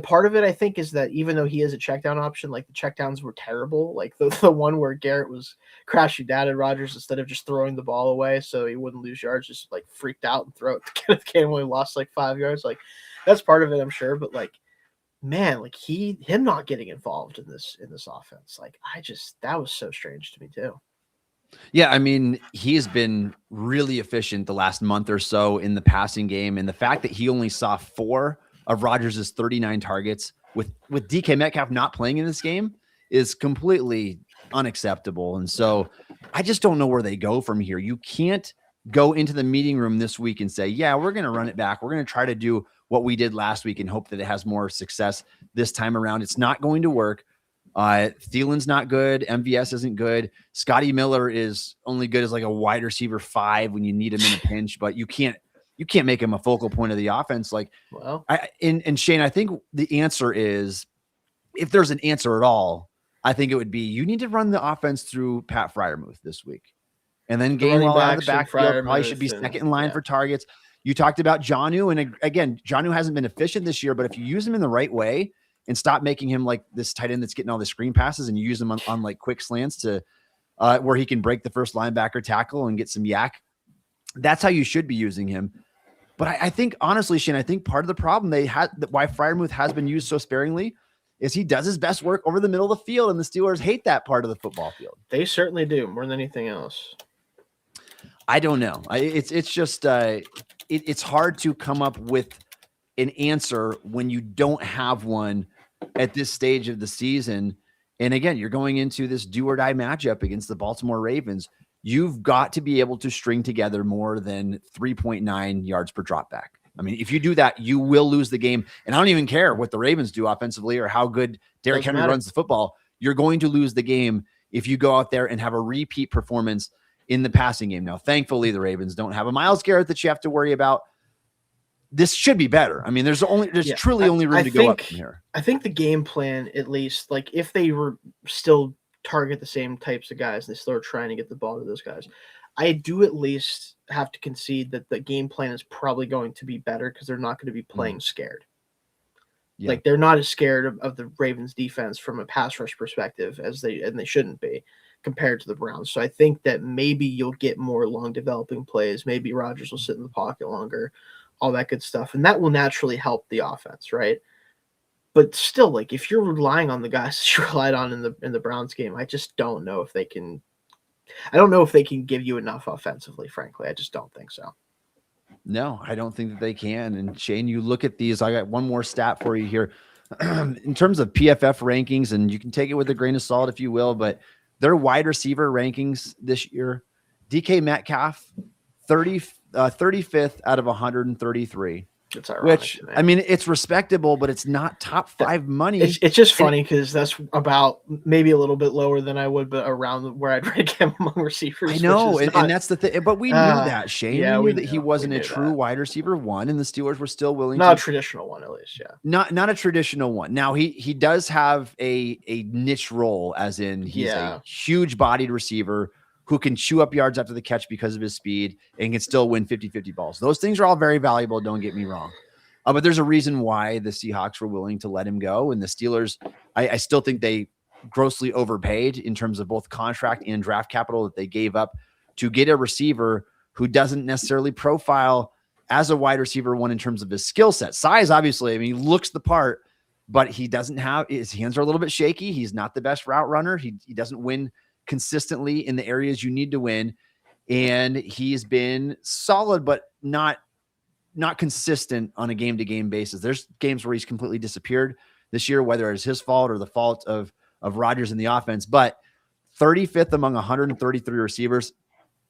part of it, I think, is that even though he is a checkdown option, like the checkdowns were terrible. Like the one where Garrett was crashing down at Rodgers instead of just throwing the ball away so he wouldn't lose yards, just like freaked out and throw it to Kenneth Gainwell. He lost like 5 yards. Like, that's part of it, I'm sure. But like, man, like him not getting involved in this offense, like that was so strange to me too. Yeah, I mean, he has been really efficient the last month or so in the passing game, and the fact that he only saw 4 of Rodgers' 39 targets with DK Metcalf not playing in this game is completely unacceptable. And so I just don't know where they go from here. You can't go into the meeting room this week and say, yeah, we're going to run it back. We're going to try to do what we did last week and hope that it has more success this time around. It's not going to work. Thielen's not good. MVS isn't good. Scotty Miller is only good as like a wide receiver 5 when you need him in a pinch, but you can't make him a focal point of the offense. Like, Well, and Shayne, I think the answer is, if there's an answer at all, I think it would be you need to run the offense through Pat Freiermuth this week. And then Gainwell out of the backfield probably should be second in line for targets. You talked about Jonnu, and again, Jonnu hasn't been efficient this year, but if you use him in the right way and stop making him like this tight end that's getting all the screen passes, and you use him on like quick slants to where he can break the first linebacker tackle and get some yak, that's how you should be using him. But I think, honestly, Shane, I think part of the problem why Freiermuth has been used so sparingly is he does his best work over the middle of the field, and the Steelers hate that part of the football field. They certainly do, more than anything else. I don't know. It's just it's hard to come up with an answer when you don't have one at this stage of the season. And again, you're going into this do or die matchup against the Baltimore Ravens. You've got to be able to string together more than 3.9 yards per drop back. I mean, if you do that, you will lose the game. And I don't even care what the Ravens do offensively or how good Derrick Henry runs the football. You're going to lose the game if you go out there and have a repeat performance in the passing game. Now, thankfully, the Ravens don't have a Myles Garrett that you have to worry about. This should be better. I mean, there's truly only room to go up from here. I think the game plan, at least, like if they were still target the same types of guys, they still are trying to get the ball to those guys, I do at least have to concede that the game plan is probably going to be better because they're not going to be playing scared. Yeah. Like they're not as scared of the Ravens defense from a pass rush perspective and they shouldn't be compared to the Browns. So I think that maybe you'll get more long developing plays. Maybe Rodgers will sit in the pocket longer, all that good stuff. And that will naturally help the offense, right? But still, like if you're relying on the guys that you relied on in the Browns game, I just don't know if they can. I don't know if they can give you enough offensively, frankly. I just don't think so. No, I don't think that they can. And Shayne, you look at these. I got one more stat for you here. In terms of PFF rankings, and you can take it with a grain of salt if you will, but their wide receiver rankings this year, DK Metcalf, 35th out of 133. It's ironic, which, I mean, it's respectable, but it's not top 5 money. It's just funny because that's about maybe a little bit lower than I would, but around where I'd rank him among receivers. I know, and that's the thing. But we knew that, Shayne. Yeah, we knew that he wasn't a true wide receiver 1, and the Steelers were still willing not a traditional one, at least, yeah. Not a traditional one. Now, he does have a niche role, as in he's a huge-bodied receiver who can chew up yards after the catch because of his speed and can still win 50-50 balls. Those things are all very valuable, don't get me wrong. But there's a reason why the Seahawks were willing to let him go. And the Steelers, I still think they grossly overpaid in terms of both contract and draft capital that they gave up to get a receiver who doesn't necessarily profile as a wide receiver 1 in terms of his skill set. Size, obviously, I mean, he looks the part, but he doesn't have, his hands are a little bit shaky. He's not the best route runner. He doesn't win consistently in the areas you need to win. And he's been solid, but not consistent on a game-to-game basis. There's games where he's completely disappeared this year, whether it's his fault or the fault of Rodgers in the offense, but 35th among 133 receivers.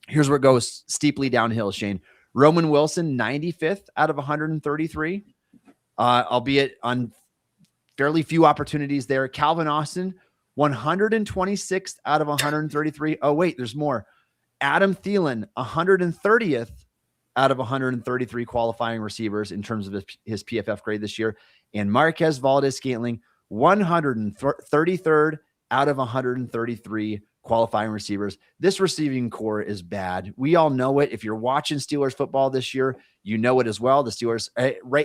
Here's where it goes steeply downhill, Shayne. Roman Wilson, 95th out of 133, albeit on fairly few opportunities there. Calvin Austin, 126th out of 133. Oh, wait, there's more. Adam Thielen, 130th out of 133 qualifying receivers in terms of his PFF grade this year. And Marquez Valdes-Scantling, 133rd out of 133 qualifying receivers. This receiving core is bad. We all know it. If you're watching Steelers football this year, you know it as well. The Steelers,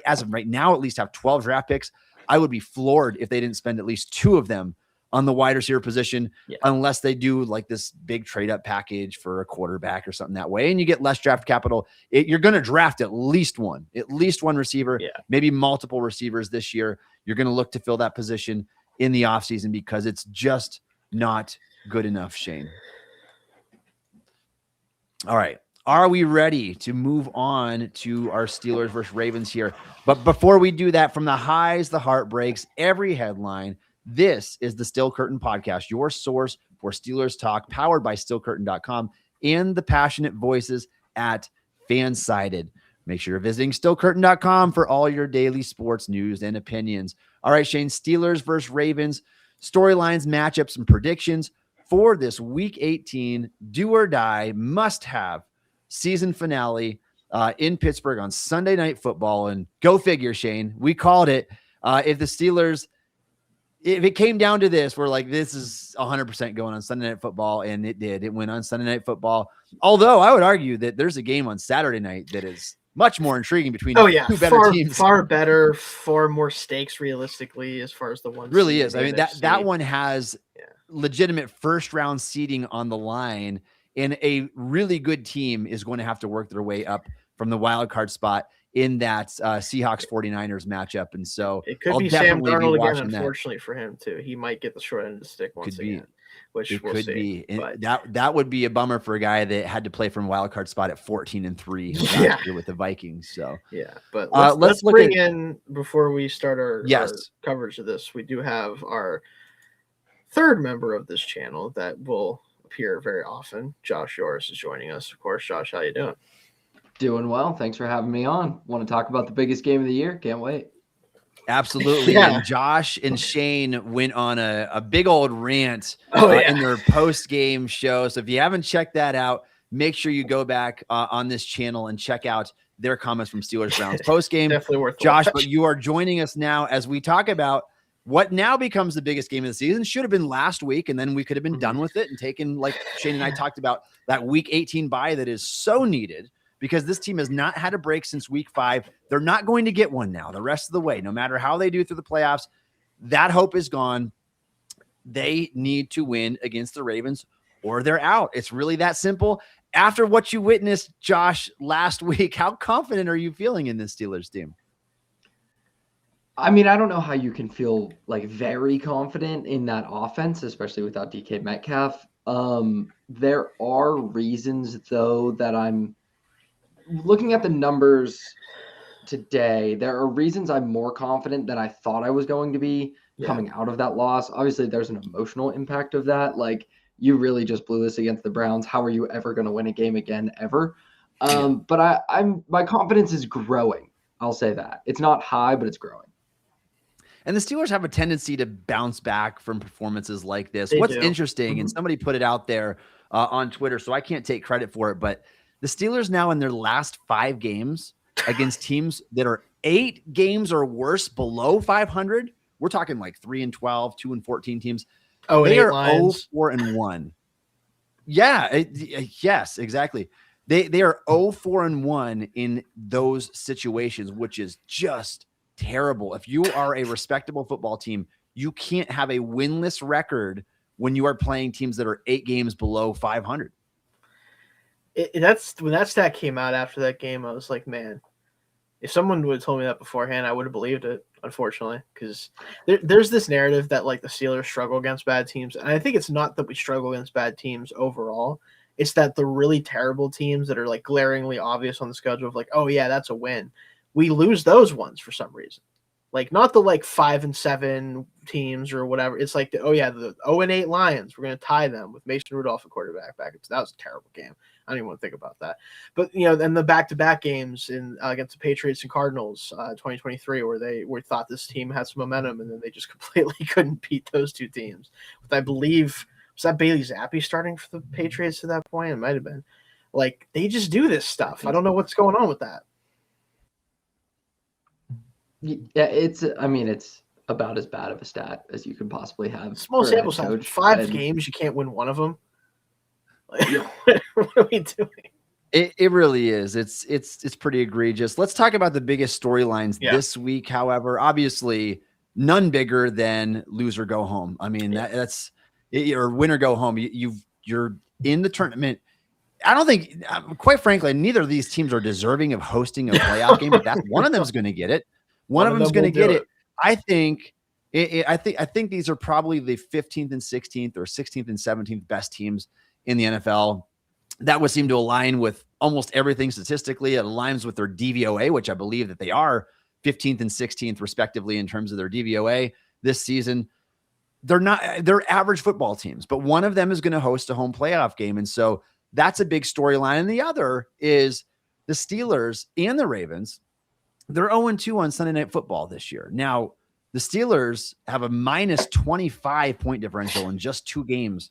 as of right now, at least have 12 draft picks. I would be floored if they didn't spend at least 2 of them on the wide receiver position, unless they do like this big trade up package for a quarterback or something that way. And you get less draft capital. You're going to draft at least one receiver, maybe multiple receivers this year. You're going to look to fill that position in the offseason because it's just not good enough, Shayne. All right. Are we ready to move on to our Steelers versus Ravens here? But before we do that, from the highs, the heartbreaks, every headline, this is the Steel Curtain Podcast, your source for Steelers talk, powered by SteelCurtain.com and the passionate voices at Fansided. Make sure you're visiting SteelCurtain.com for all your daily sports news and opinions. All right, Shayne, Steelers versus Ravens. storylines, matchups, and predictions for this Week 18 do or die must have season finale in Pittsburgh on Sunday Night Football. And go figure, Shayne, we called it. If the Steelers, if it came down to this, we're like, this is 100% going on Sunday Night Football, and it did. It went on Sunday Night Football. Although I would argue that there's a game on Saturday night that is much more intriguing between two better teams. Far better, far more stakes realistically as far as the one. Really is. I mean, that one has legitimate first round seeding on the line, and a really good team is going to have to work their way up from the wild card spot in that Seahawks 49ers matchup. And so it could be Sam Darnold again, unfortunately for him too. He might get the short end of the stick once again. Which it could be. That would be a bummer for a guy that had to play from wild card spot at 14-3 last year with the Vikings. So but let's bring in, before we start our coverage of this, we do have our third member of this channel that will appear very often. Josh Yoris is joining us, of course. Josh, how you doing? Doing well. Thanks for having me on. Want to talk about the biggest game of the year? Can't wait. Absolutely. And Josh and Shayne went on a big old rant in their post-game show. So if you haven't checked that out, make sure you go back on this channel and check out their comments from Steelers Browns post-game. Definitely worth Josh, but you are joining us now as we talk about what now becomes the biggest game of the season. Should have been last week, and then we could have been done with it and taken, like Shayne and I talked about, that Week 18 bye that is so needed, because this team has not had a break since Week 5. They're not going to get one now the rest of the way, no matter how they do through the playoffs. That hope is gone. They need to win against the Ravens or they're out. It's really that simple. After what you witnessed, Josh, last week, how confident are you feeling in this Steelers team? I mean, I don't know how you can feel like very confident in that offense, especially without DK Metcalf. There are reasons, though, that I'm looking at the numbers today. There are reasons I'm more confident than I thought I was going to be coming out of that loss. Obviously, there's an emotional impact of that. Like, you really just blew this against the Browns. How are you ever going to win a game again, ever? But my confidence is growing. I'll say that. It's not high, but it's growing. And the Steelers have a tendency to bounce back from performances like this. They What's do. interesting, and somebody put it out there on Twitter, so I can't take credit for it, but the Steelers now in their last 5 games against teams that are 8 games or worse below 500, we're talking like 3-12, 2-14 teams. Oh, they are Lions. 0-4-1. Yeah, yes, exactly. They are 0-4-1 in those situations, which is just terrible. If you are a respectable football team, you can't have a winless record when you are playing teams that are 8 games below 500. That's when that stat came out after that game. I was like, man, if someone would have told me that beforehand, I would have believed it, unfortunately, because there's this narrative that like the Steelers struggle against bad teams. And I think it's not that we struggle against bad teams overall. It's that the really terrible teams that are like glaringly obvious on the schedule of like, oh yeah, that's a win. We lose those ones for some reason. Like not the like 5-7 teams or whatever. It's like the 0-8 Lions. We're going to tie them with Mason Rudolph at quarterback. That was a terrible game. I don't even want to think about that. But then the back-to-back games against the Patriots and Cardinals, 2023, where we thought this team had some momentum, and then they just completely couldn't beat those two teams. With, I believe, was that Bailey Zappi starting for the Patriots at that point? It might have been. Like, they just do this stuff. I don't know what's going on with that. Yeah, it's about as bad of a stat as you could possibly have. Small sample size. 5 games, you can't win one of them. Like, what are we doing? It really is. It's pretty egregious. Let's talk about the biggest storylines this week. However, obviously, none bigger than lose or go home. I mean, that's or win or go home. You're in the tournament. I don't think, quite frankly, neither of these teams are deserving of hosting a playoff game. But that's one of them is going to get it. One of them is going to get it. I think these are probably the 15th and 16th or 16th and 17th best teams in the NFL. That would seem to align with almost everything statistically. It aligns with their DVOA, which I believe that they are 15th and 16th respectively in terms of their DVOA this season. They're average football teams, but one of them is going to host a home playoff game. And so that's a big storyline. And the other is the Steelers and the Ravens. They're 0-2 on Sunday Night Football this year. Now, the The Steelers have a minus 25 point differential in just 2 games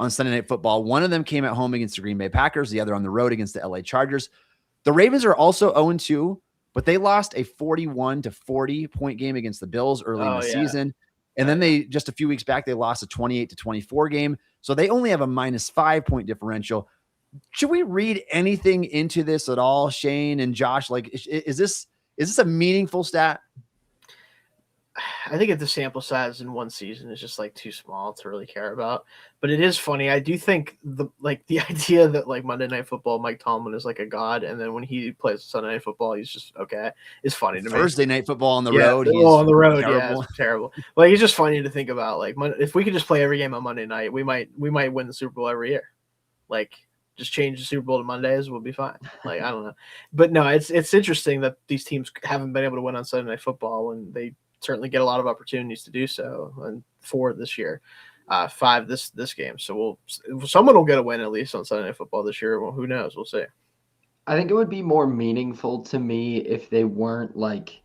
on Sunday Night Football. One of them came at home against the Green Bay Packers, the other on the road against the LA Chargers. The Ravens are also 0-2, but they lost a 41-40 point game against the Bills early in the season. And then they, just a few weeks back, they lost a 28-24 game. So they only have a minus 5 point differential. Should we read anything into this at all, Shayne and Josh? Like, is this a meaningful stat? I think if the sample size in one season is just like too small to really care about, but it is funny. I do think the idea that like Monday Night Football, Mike Tomlin is like a god, and then when he plays Sunday Night Football, he's just okay. It's funny to me. Thursday Night Football on the road, he's on the road, terrible. It's terrible. Like it's just funny to think about. Like if we could just play every game on Monday night, we might win the Super Bowl every year. Like just change the Super Bowl to Mondays, we'll be fine. Like I don't know, but no, it's interesting that these teams haven't been able to win on Sunday Night Football when they certainly get a lot of opportunities to do so, and 4 this year, 5 this game. So someone will get a win at least on Sunday Night Football this year. Well, who knows? We'll see. I think it would be more meaningful to me if they weren't like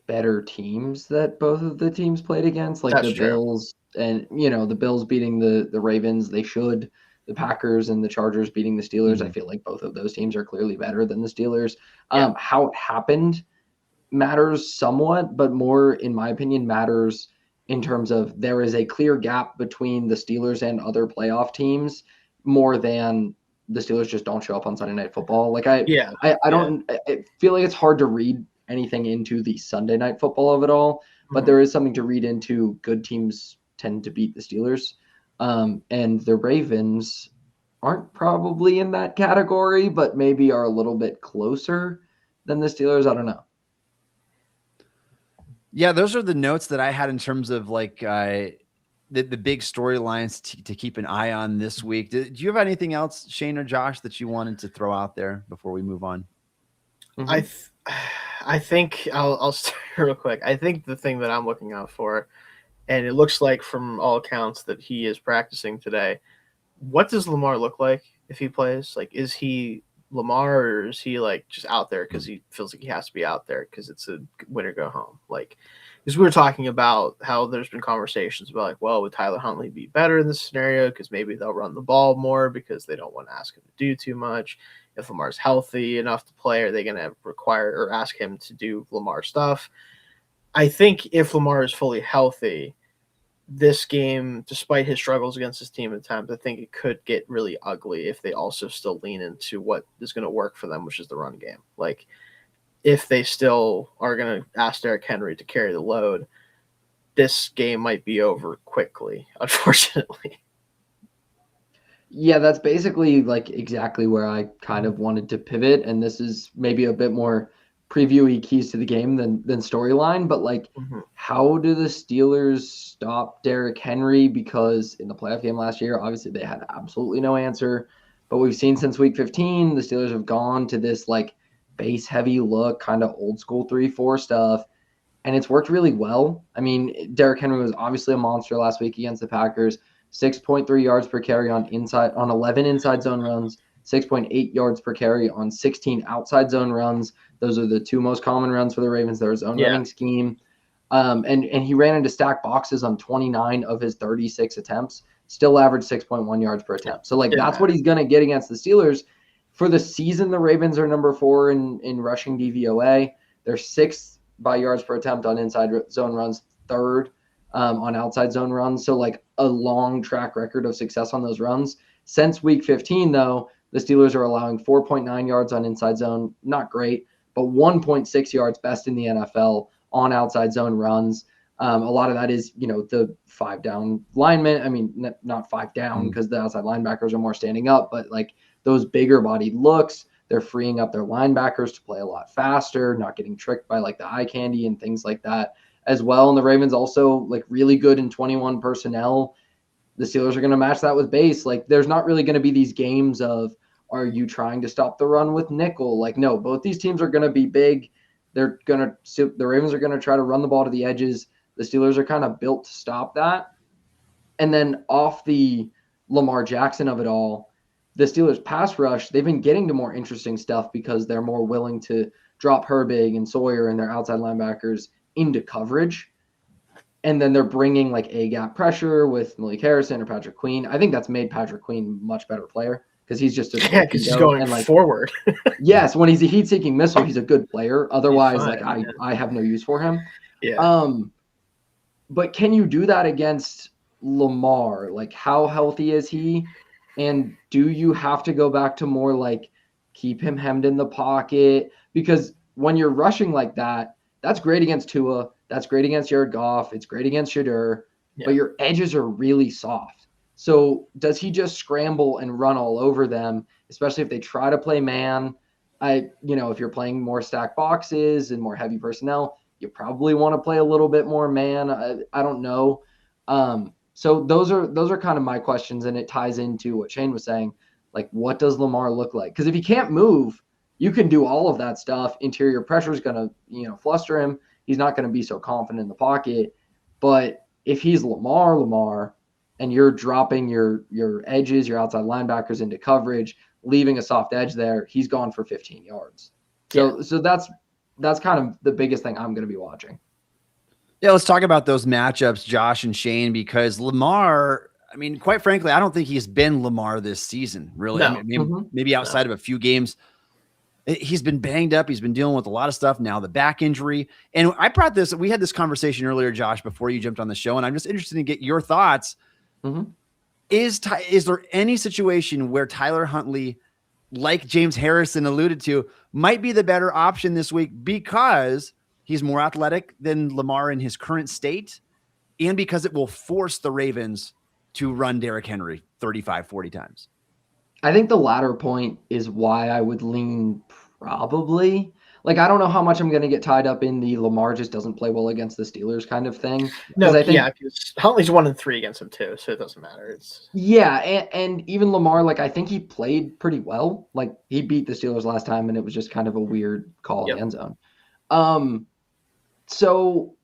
better teams that both of the teams played against, like the Bills, and the Bills beating the Ravens. They should. The Packers and the Chargers beating the Steelers. I feel like both of those teams are clearly better than the Steelers. How it happened matters somewhat, but more, in my opinion, matters in terms of there is a clear gap between the Steelers and other playoff teams more than the Steelers just don't show up on Sunday Night Football. Like I feel like it's hard to read anything into the Sunday Night Football of it all, but there is something to read into. Good teams tend to beat the Steelers, and the Ravens aren't probably in that category, but maybe are a little bit closer than the Steelers. I don't know. Yeah, those are the notes that I had in terms of like the big storylines to keep an eye on this week. Do you have anything else, Shayne or Josh, that you wanted to throw out there before we move on? I think I'll start real quick. I think the thing that I'm looking out for, and it looks like from all accounts that he is practicing today, what does Lamar look like if he plays? Like, is he Lamar, or is he like just out there because he feels like he has to be out there because it's a win or go home? Like, because we were talking about how there's been conversations about like, well, would Tyler Huntley be better in this scenario because maybe they'll run the ball more because they don't want to ask him to do too much. If Lamar's healthy enough to play, are they going to require or ask him to do Lamar stuff? I think if Lamar is fully healthy, this game, despite his struggles against his team at times, I think it could get really ugly if they also still lean into what is going to work for them, which is the run game. Like, if they still are going to ask Derrick Henry to carry the load, this game might be over quickly, unfortunately. Yeah, that's basically like exactly where I kind of wanted to pivot, and this is maybe a bit more preview-y keys to the game than storyline, but like how do the Steelers stop Derrick Henry? Because in the playoff game last year, obviously they had absolutely no answer, but we've seen since week 15, the Steelers have gone to this like base heavy look, kind of old school 3-4 stuff, and it's worked really well. I mean, Derrick Henry was obviously a monster last week against the Packers, 6.3 yards per carry on 11 inside zone runs, 6.8 yards per carry on 16 outside zone runs. Those are the 2 most common runs for the Ravens, their zone running scheme. And he ran into stack boxes on 29 of his 36 attempts, still averaged 6.1 yards per attempt. So like that's what he's going to get against the Steelers. For the season, the Ravens are number 4 in rushing DVOA. They're 6th by yards per attempt on inside zone runs, 3rd on outside zone runs. So like a long track record of success on those runs. Since week 15, though, the Steelers are allowing 4.9 yards on inside zone, not great, but 1.6 yards, best in the NFL on outside zone runs. A lot of that is, the 5-down linemen. I mean, not 5 down because the outside linebackers are more standing up, but like those bigger bodied looks, they're freeing up their linebackers to play a lot faster, not getting tricked by like the eye candy and things like that as well. And the Ravens also like really good in 21 personnel. The Steelers are going to match that with base. Like there's not really going to be these games of, are you trying to stop the run with nickel? Like, no, both these teams are going to be big. The Ravens are going to try to run the ball to the edges. The Steelers are kind of built to stop that. And then off the Lamar Jackson of it all, the Steelers pass rush, they've been getting to more interesting stuff because they're more willing to drop Herbig and Sawyer and their outside linebackers into coverage. And then they're bringing like A-gap pressure with Malik Harrison or Patrick Queen. I think that's made Patrick Queen much better player because he's just because he's going and, like, forward. yes, when he's a heat-seeking missile, he's a good player. Otherwise, fine, like I have no use for him. Yeah. But can you do that against Lamar? Like, how healthy is he? And do you have to go back to more like keep him hemmed in the pocket? Because when you're rushing like that, that's great against Tua. That's great against Jared Goff. It's great against Shadur. Yeah. But your edges are really soft. So does he just scramble and run all over them, especially if they try to play man? If you're playing more stacked boxes and more heavy personnel, you probably want to play a little bit more man. I don't know. So those are kind of my questions, and it ties into what Shayne was saying. Like, what does Lamar look like? Because if he can't move, you can do all of that stuff. Interior pressure is going to, fluster him. He's not going to be so confident in the pocket. But if he's Lamar, and you're dropping your edges, your outside linebackers into coverage, leaving a soft edge there, he's gone for 15 yards. So that's kind of the biggest thing I'm going to be watching. Yeah, let's talk about those matchups, Josh and Shayne, because Lamar, I mean, quite frankly, I don't think he's been Lamar this season, really. No. I mean, maybe outside of a few games. He's been banged up. He's been dealing with a lot of stuff now, the back injury. And we had this conversation earlier, Josh, before you jumped on the show, and I'm just interested to get your thoughts. Mm-hmm. Is there any situation where Tyler Huntley, like James Harrison alluded to, might be the better option this week because he's more athletic than Lamar in his current state, and because it will force the Ravens to run Derrick Henry 35, 40 times? I think the latter point is why I would lean probably. Like, I don't know how much I'm going to get tied up in the Lamar just doesn't play well against the Steelers kind of thing. No, I think, because Huntley's 1-3 against him too, so it doesn't matter. And even Lamar, like, I think he played pretty well. Like, he beat the Steelers last time, and it was just kind of a weird call in the end zone. So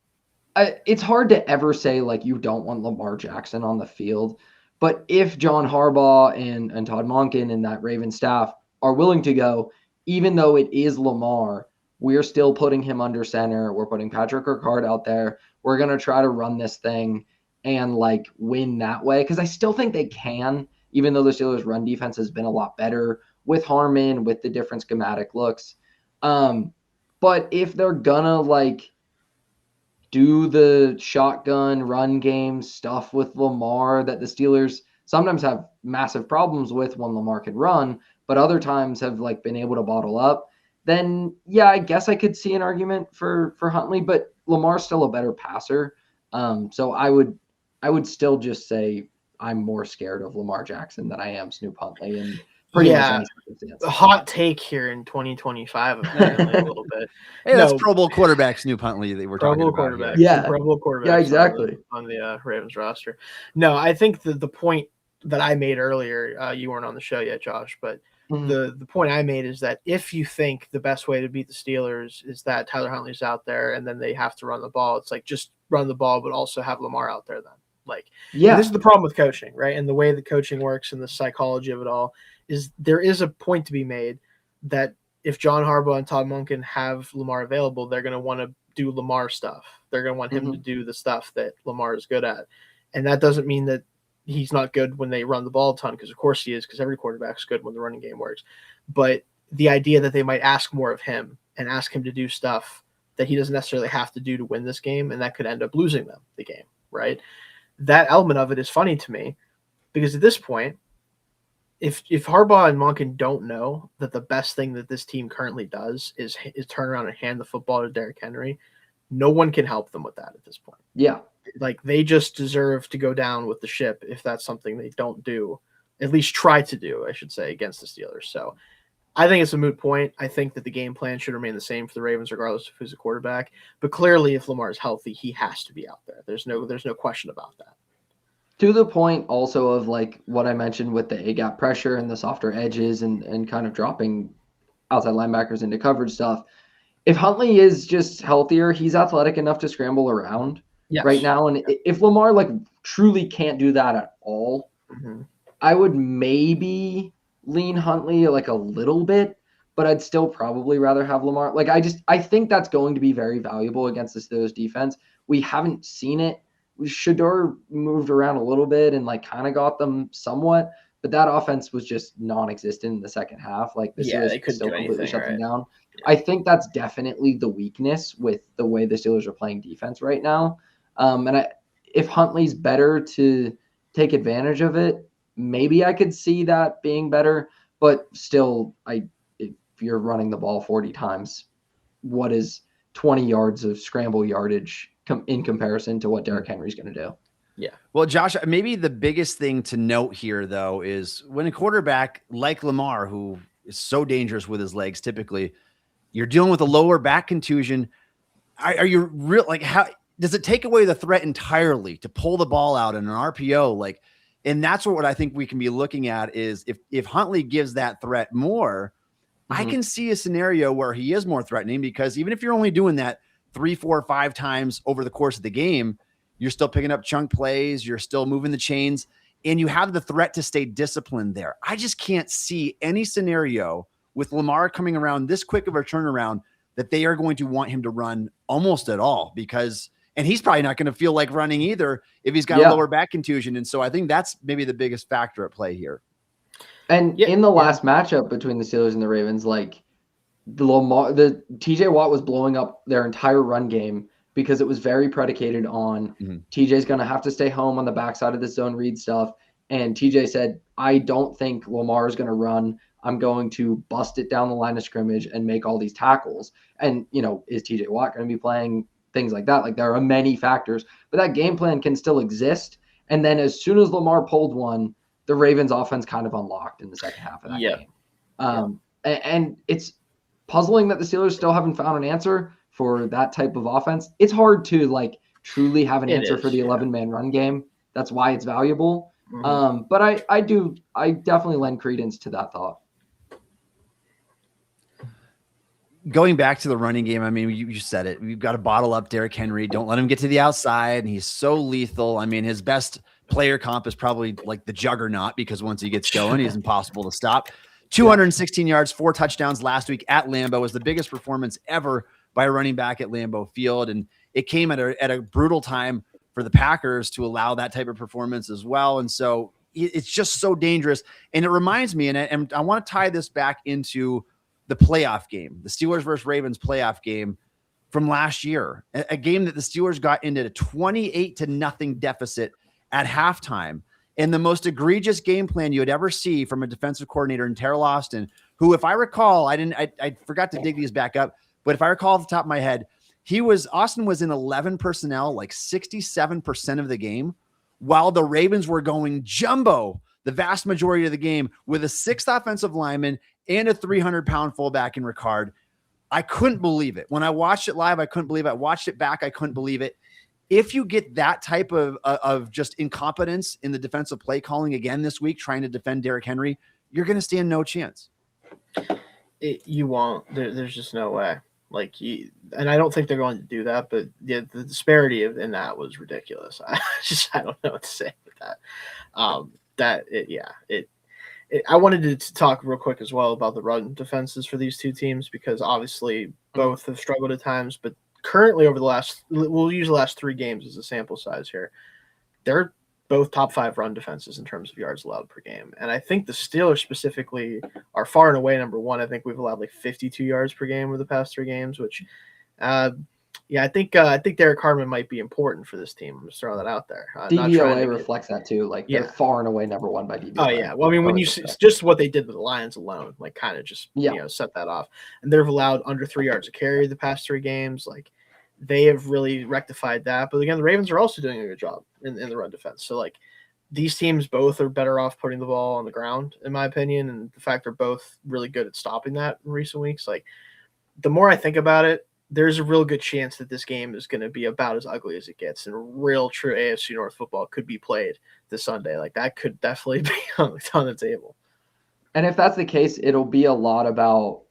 it's hard to ever say, like, you don't want Lamar Jackson on the field. But if John Harbaugh and Todd Monken and that Ravens staff are willing to go, even though it is Lamar, we're still putting him under center. We're putting Patrick Ricard out there. We're going to try to run this thing and, like, win that way. Because I still think they can, even though the Steelers' run defense has been a lot better with Harmon, with the different schematic looks. But if they're going to, like, do the shotgun run game stuff with Lamar that the Steelers sometimes have massive problems with when Lamar can run, but other times have, like, been able to bottle up, then yeah, I guess I could see an argument for Huntley, but Lamar's still a better passer. So I would still just say I'm more scared of Lamar Jackson than I am Snoop Huntley, and pretty much any circumstance. A hot take here in 2025, apparently, a little bit. Hey, that's Pro Bowl quarterback Snoop Huntley that we're talking about. Quarterback. Yeah. Pro Bowl quarterback. Yeah, exactly. On the Ravens roster. No, I think the point that I made earlier, you weren't on the show yet, Josh, but the point I made is that if you think the best way to beat the Steelers is that Tyler Huntley's out there and then they have to run the ball, it's like just run the ball, but also have Lamar out there then. Like, this is the problem with coaching, right? And the way that coaching works and the psychology of it all is there is a point to be made that if John Harbaugh and Todd Monken have Lamar available, they're going to want to do Lamar stuff. They're going to want him to do the stuff that Lamar is good at. And that doesn't mean that he's not good when they run the ball a ton, because of course he is, because every quarterback's good when the running game works. But the idea that they might ask more of him and ask him to do stuff that he doesn't necessarily have to do to win this game, and that could end up losing them the game, right? That element of it is funny to me, because at this point, if Harbaugh and Monken don't know that the best thing that this team currently does is turn around and hand the football to Derrick Henry, no one can help them with that at this point. Yeah. Like, they just deserve to go down with the ship if that's something they don't do, at least try to do, I should say, against the Steelers. So I think it's a moot point. I think that the game plan should remain the same for the Ravens, regardless of who's a quarterback. But clearly, if Lamar is healthy, he has to be out there. There's no question about that. To the point also of, like, what I mentioned with the A-gap pressure and the softer edges and kind of dropping outside linebackers into coverage stuff. If Huntley is just healthier, he's athletic enough to scramble around right now. And if Lamar, like, truly can't do that at all, I would maybe lean Huntley, like, a little bit, but I'd still probably rather have Lamar. Like, I think that's going to be very valuable against the Steelers defense. We haven't seen it Shador moved around a little bit and like kind of got them somewhat, but that offense was just non-existent in the second half. Like the Steelers they couldn't still do completely anything, shut them right? down. Yeah. I think that's definitely the weakness with the way the Steelers are playing defense right now. If Huntley's better to take advantage of it, maybe I could see that being better. But still, if you're running the ball 40 times, what is 20 yards of scramble yardage in comparison to what Derrick Henry's going to do? Yeah. Well, Josh, maybe the biggest thing to note here, though, is when a quarterback like Lamar, who is so dangerous with his legs, typically, you're dealing with a lower back contusion. Are you real? Like, how does it take away the threat entirely to pull the ball out in an RPO? Like, and that's what I think we can be looking at is if Huntley gives that threat more, I can see a scenario where he is more threatening, because even if you're only doing that 3, 4, 5 times over the course of the game, you're still picking up chunk plays. You're still moving the chains, and you have the threat to stay disciplined there. I just can't see any scenario with Lamar coming around this quick of a turnaround that they are going to want him to run almost at all, and he's probably not going to feel like running either if he's got a lower back contusion. And so I think that's maybe the biggest factor at play here. And in the last matchup between the Steelers and the Ravens, like the TJ Watt was blowing up their entire run game because it was very predicated on TJ's going to have to stay home on the backside of the zone read stuff. And TJ said, I don't think Lamar is going to run. I'm going to bust it down the line of scrimmage and make all these tackles. And, is TJ Watt going to be playing? Things like that? Like, there are many factors, but that game plan can still exist. And then as soon as Lamar pulled one, the Ravens offense kind of unlocked in the second half of that game. And it's puzzling that the Steelers still haven't found an answer for that type of offense. It's hard to like truly have an answer for the 11-man run game. That's why it's valuable. But I definitely lend credence to that thought. Going back to the running game, I mean, you said it. We've got to bottle up Derrick Henry. Don't let him get to the outside. And he's so lethal. I mean, his best player comp is probably like the Juggernaut, because once he gets going, he's impossible to stop. 216 yards, 4 touchdowns last week at Lambeau was the biggest performance ever by a running back at Lambeau Field. And it came at a brutal time for the Packers to allow that type of performance as well. And so it's just so dangerous. And it reminds me, and I want to tie this back into the playoff game, the Steelers versus Ravens playoff game from last year, a game that the Steelers got into a 28-0 deficit at halftime. And the most egregious game plan you would ever see from a defensive coordinator in Terrell Austin, who, if I recall, I forgot to dig these back up, but if I recall off the top of my head, Austin was in 11 personnel, like 67% of the game, while the Ravens were going jumbo the vast majority of the game with a 6th offensive lineman and a 300-pound fullback in Ricard. I couldn't believe it. When I watched it live, I couldn't believe it. I watched it back, I couldn't believe it. If you get that type of just incompetence in the defensive play calling again this week, trying to defend Derrick Henry, you're going to stand no chance. You won't. There's just no way. And I don't think they're going to do that, but the disparity in that was ridiculous. I don't know what to say with that. I wanted to talk real quick as well about the run defenses for these two teams, because obviously both have struggled at times, but currently we'll use the last 3 games as a sample size here. They're both top 5 run defenses in terms of yards allowed per game. And I think the Steelers specifically are far and away number 1. I think we've allowed like 52 yards per game over the past 3 games, which I think Derek Harmon might be important for this team. I'm just throwing that out there. DVOA reflects that too. They're far and away number 1 by DVOA. Oh yeah. Well, I mean, when you see just what they did with the Lions alone, kind of just set that off. And they've allowed under 3 yards a carry the past 3 games. They have really rectified that. But again, the Ravens are also doing a good job in the run defense. So these teams both are better off putting the ball on the ground, in my opinion. And the fact they're both really good at stopping that in recent weeks. The more I think about it, there's a real good chance that this game is going to be about as ugly as it gets, and real true AFC North football could be played this Sunday. That could definitely be on the table. And if that's the case, it'll be a lot about,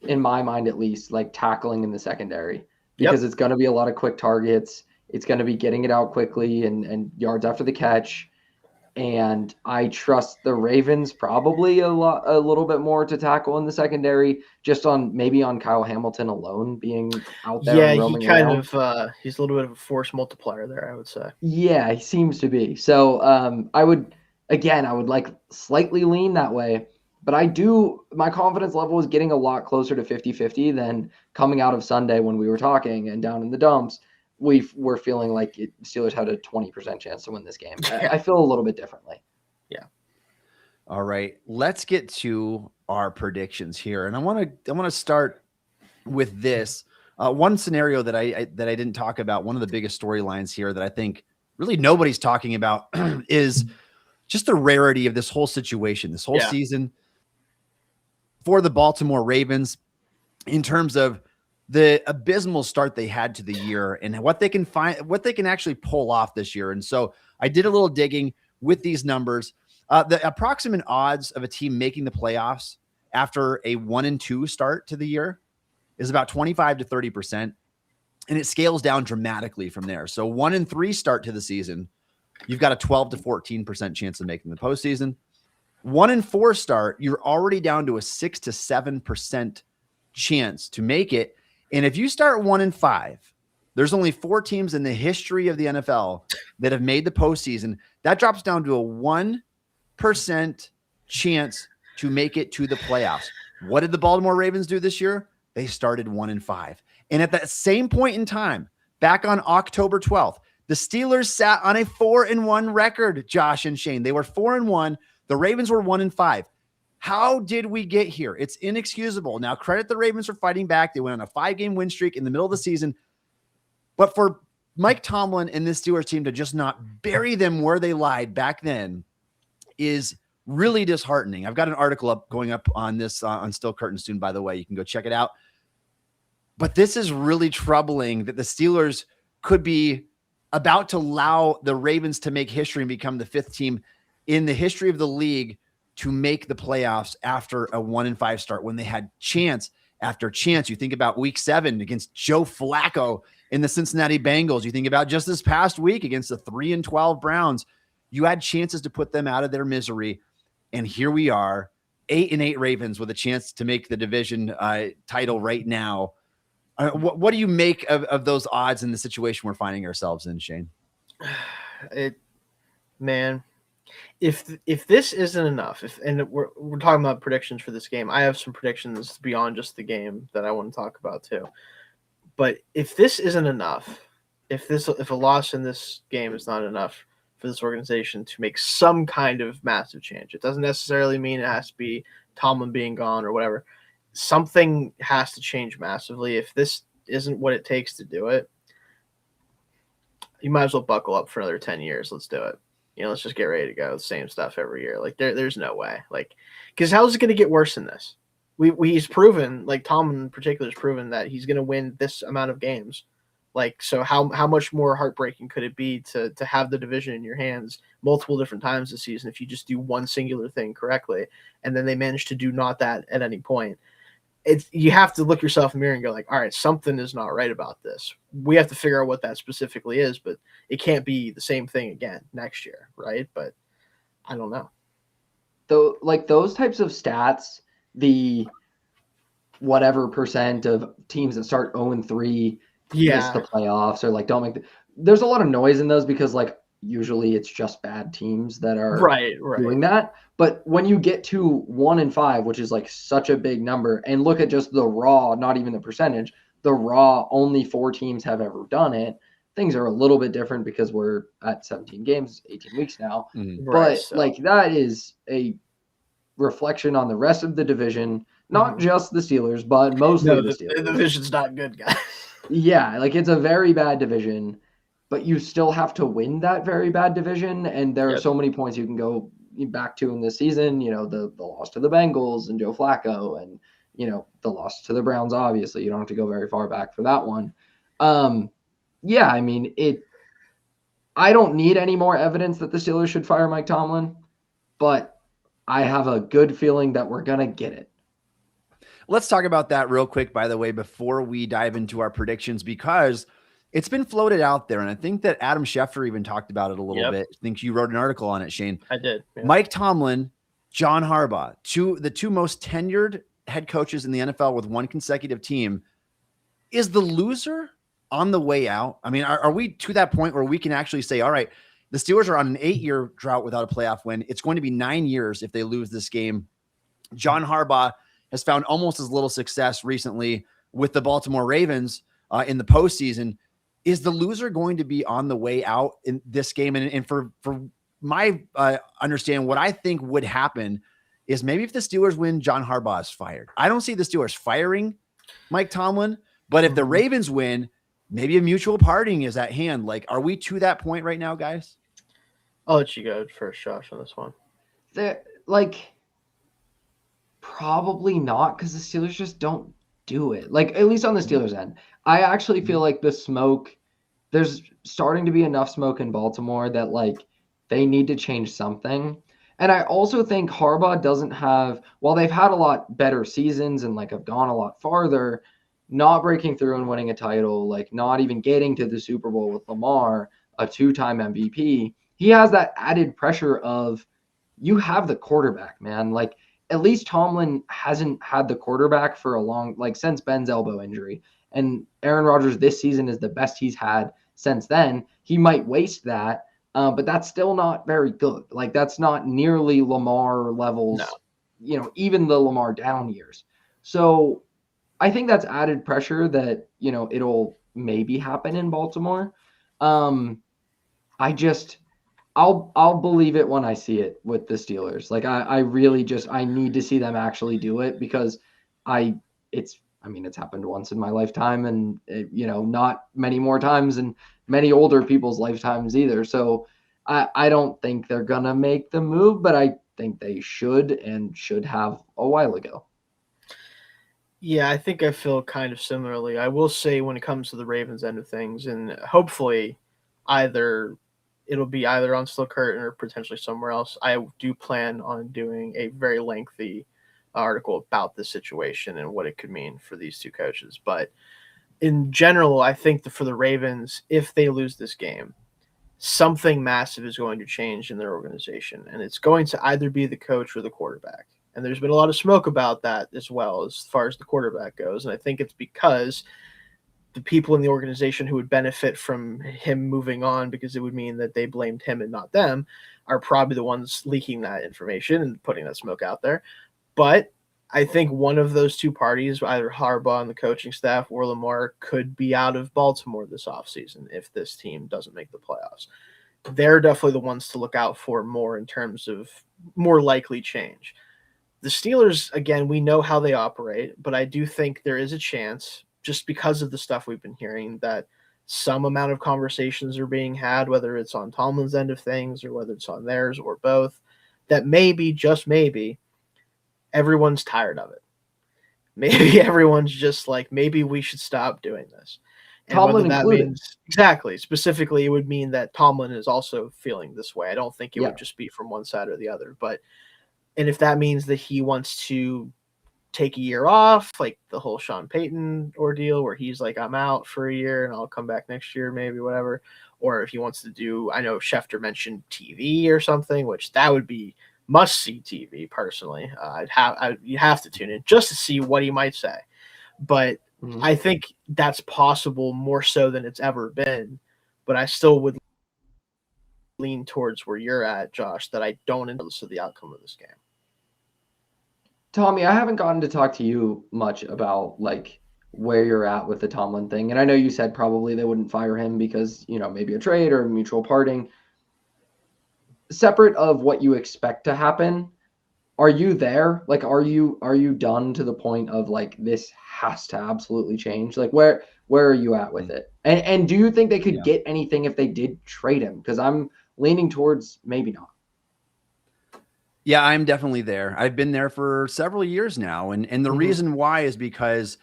in my mind at least, tackling in the secondary, because it's going to be a lot of quick targets. It's going to be getting it out quickly and yards after the catch. And I trust the Ravens probably a little bit more to tackle in the secondary, just on Kyle Hamilton alone being out there. Yeah, and he roaming kind around. of he's a little bit of a force multiplier there, I would say. Yeah, he seems to be. So I would like slightly lean that way, but my confidence level is getting a lot closer to 50-50 than coming out of Sunday when we were talking and down in the dumps. We're feeling like Steelers had a 20% chance to win this game. Yeah. I feel a little bit differently. Yeah. All right, let's get to our predictions here, and I want to start with this one scenario that I didn't talk about. One of the biggest storylines here that I think really nobody's talking about is just the rarity of this whole situation, this whole season for the Baltimore Ravens, in terms of the abysmal start they had to the year and what they can actually pull off this year. And so I did a little digging with these numbers. The approximate odds of a team making the playoffs after a 1-2 start to the year is about 25 to 30%. And it scales down dramatically from there. So 1-3 start to the season, you've got a 12 to 14% chance of making the postseason. 1-4 start, you're already down to a 6 to 7% chance to make it. And if you start 1-5, there's only 4 teams in the history of the NFL that have made the postseason. That drops down to a 1% chance to make it to the playoffs. What did the Baltimore Ravens do this year? They started 1-5. And at that same point in time, back on October 12th, the Steelers sat on a 4-1 record, Josh and Shayne. They were 4-1. The Ravens were 1-5. How did we get here? It's inexcusable. Now, credit the Ravens for fighting back. They went on a 5-game win streak in the middle of the season. But for Mike Tomlin and this Steelers team to just not bury them where they lied back then is really disheartening. I've got an article going up on this on Still Curtain soon, by the way. You can go check it out. But this is really troubling that the Steelers could be about to allow the Ravens to make history and become the 5th team in the history of the league to make the playoffs after a 1-5 start when they had chance after chance. You think about week 7 against Joe Flacco in the Cincinnati Bengals. You think about just this past week against the 3-12 Browns. You had chances to put them out of their misery. And here we are, 8-8 Ravens with a chance to make the division title right now. What do you make of those odds in the situation we're finding ourselves in, Shayne? If this isn't enough, and we're talking about predictions for this game, I have some predictions beyond just the game that I want to talk about too. But if this isn't enough, if a loss in this game is not enough for this organization to make some kind of massive change, it doesn't necessarily mean it has to be Tomlin being gone or whatever. Something has to change massively. If this isn't what it takes to do it, you might as well buckle up for another 10 years. Let's do it. Let's just get ready to go. The same stuff every year. Like there's no way. Like, because how is it going to get worse than this? He's proven, like Tomlin in particular has proven that he's going to win this amount of games. Like, so how much more heartbreaking could it be to have the division in your hands multiple different times this season if you just do one singular thing correctly, and then they manage to do not that at any point? You have to look yourself in the mirror and go like, all right, something is not right about this. We have to figure out what that specifically is, but it can't be the same thing again next year, right? But I don't know. Though, like those types of stats, the whatever percent of teams that start 0-3 miss the playoffs or like don't make there's a lot of noise in those because like usually it's just bad teams that are doing that. But when you get to 1-5, which is like such a big number, and look at just the raw, not even the percentage, the raw only 4 teams have ever done it. Things are a little bit different because we're at 17 games, 18 weeks now. Mm-hmm. But like that is a reflection on the rest of the division, not just the Steelers, but mostly the Steelers. The division's not good, guys. Yeah, like it's a very bad division, but you still have to win that very bad division. And there are so many points you can go back to in this season, the loss to the Bengals and Joe Flacco and, the loss to the Browns, obviously. You don't have to go very far back for that one. Yeah, I mean, I don't need any more evidence that the Steelers should fire Mike Tomlin, but I have a good feeling that we're going to get it. Let's talk about that real quick, by the way, before we dive into our predictions, because It's been floated out there, and I think that Adam Schefter even talked about it a little Yep. bit. I think you wrote an article on it, Shane. I did. Yeah. Mike Tomlin, John Harbaugh, the two most tenured head coaches in the NFL with one consecutive team. Is the loser on the way out? I mean, are we to that point where we can actually say, all right, the Steelers are on an 8-year drought without a playoff win. It's going to be 9 years if they lose this game. John Harbaugh has found almost as little success recently with the Baltimore Ravens in the postseason. Is the loser going to be on the way out in this game? And for my understanding, what I think would happen is maybe if the Steelers win, John Harbaugh is fired. I don't see the Steelers firing Mike Tomlin, but if the Ravens win, maybe a mutual parting is at hand. Like, are we to that point right now, guys? I'll let you go first, Josh, on this one. Probably not, because the Steelers just don't do it. Like, at least on the Steelers end. I actually feel like there's starting to be enough smoke in Baltimore that, like, they need to change something. And I also think Harbaugh doesn't have, while they've had a lot better seasons and, like, have gone a lot farther, not breaking through and winning a title, like, not even getting to the Super Bowl with Lamar, a 2-time MVP, he has that added pressure of, you have the quarterback, man. Like, at least Tomlin hasn't had the quarterback for a long, like, since Ben's elbow injury. And Aaron Rodgers this season is the best he's had since then. He might waste that, but that's still not very good. Like, that's not nearly Lamar levels, even the Lamar down years. So I think that's added pressure that, it'll maybe happen in Baltimore. I'll believe it when I see it with the Steelers. Like, I really I need to see them actually do it, because it's happened once in my lifetime, and not many more times in many older people's lifetimes either. So I don't think they're going to make the move, but I think they should have a while ago. Yeah, I think I feel kind of similarly. I will say, when it comes to the Ravens end of things, and hopefully it'll be either on Still Curtain or potentially somewhere else, I do plan on doing a very lengthy article about this situation and what it could mean for these two coaches. But in general, I think that for the Ravens, if they lose this game, something massive is going to change in their organization, and it's going to either be the coach or the quarterback. And there's been a lot of smoke about that as well, as far as the quarterback goes. And I think it's because the people in the organization who would benefit from him moving on, because it would mean that they blamed him and not them, are probably the ones leaking that information and putting that smoke out there. But I think one of those two parties, either Harbaugh and the coaching staff or Lamar, could be out of Baltimore this offseason if this team doesn't make the playoffs. They're definitely the ones to look out for more in terms of more likely change. The Steelers, again, we know how they operate, but I do think there is a chance, just because of the stuff we've been hearing, that some amount of conversations are being had, whether it's on Tomlin's end of things or whether it's on theirs or both, that maybe, just maybe, everyone's tired of it. Maybe everyone's just like, maybe we should stop doing this. And Tomlin that included. means, exactly, specifically, it would mean that Tomlin is also feeling this way. I don't think it would just be from one side or the other. And if that means that he wants to take a year off, like the whole Sean Payton ordeal, where he's like, I'm out for a year and I'll come back next year, maybe, whatever. Or if he wants to do, I know Schefter mentioned TV or something, which that would be must-see TV, personally. You have to tune in just to see what he might say. But I think that's possible, more so than it's ever been. But I still would lean towards where you're at, Josh, that I don't know the outcome of this game. Tommy, I haven't gotten to talk to you much about, like, where you're at with the Tomlin thing. And I know you said probably they wouldn't fire him because, maybe a trade or mutual parting. Separate of what you expect to happen, are you there? Like, are you done to the point of, like, this has to absolutely change? Like, where are you at with it? And do you think they could get anything if they did trade him? Because I'm leaning towards maybe not. Yeah, I'm definitely there. I've been there for several years now. And the reason why is because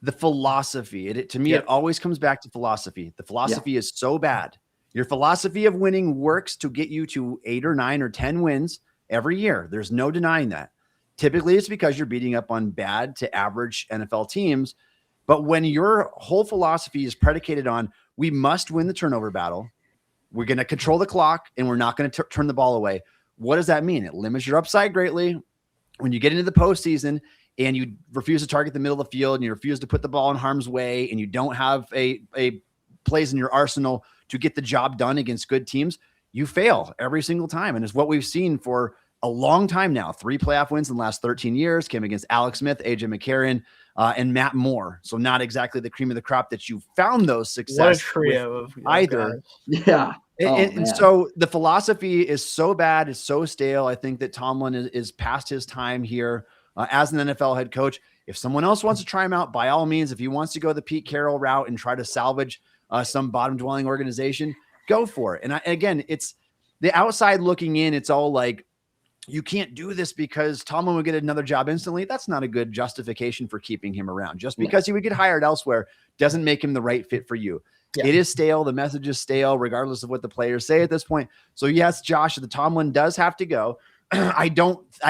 the philosophy, to me, it always comes back to philosophy. The philosophy is so bad. Your philosophy of winning works to get you to 8 or 9 or 10 wins every year. There's no denying that. Typically, it's because you're beating up on bad to average NFL teams. But when your whole philosophy is predicated on we must win the turnover battle. We're going to control the clock, and we're not going to turn the ball away. What does that mean? It limits your upside greatly. When you get into the postseason and you refuse to target the middle of the field and you refuse to put the ball in harm's way and you don't have a plays in your arsenal to get the job done against good teams, you fail every single time. And it's what we've seen for a long time now. 3 playoff wins in the last 13 years came against Alex Smith, AJ McCarron, and Matt Moore. So not exactly the cream of the crop that you found those success. What a trio of either. Guys. Yeah. And so the philosophy is so bad. It's so stale. I think that Tomlin is past his time here as an NFL head coach. If someone else wants to try him out, by all means, if he wants to go the Pete Carroll route and try to salvage some bottom dwelling organization, go for it. And again, it's the outside looking in. It's all like, you can't do this because Tomlin would get another job instantly. That's not a good justification for keeping him around. Just because he would get hired elsewhere doesn't make him the right fit for you. Yeah. It is stale. The message is stale, regardless of what the players say at this point. So yes, Josh, the Tomlin does have to go. I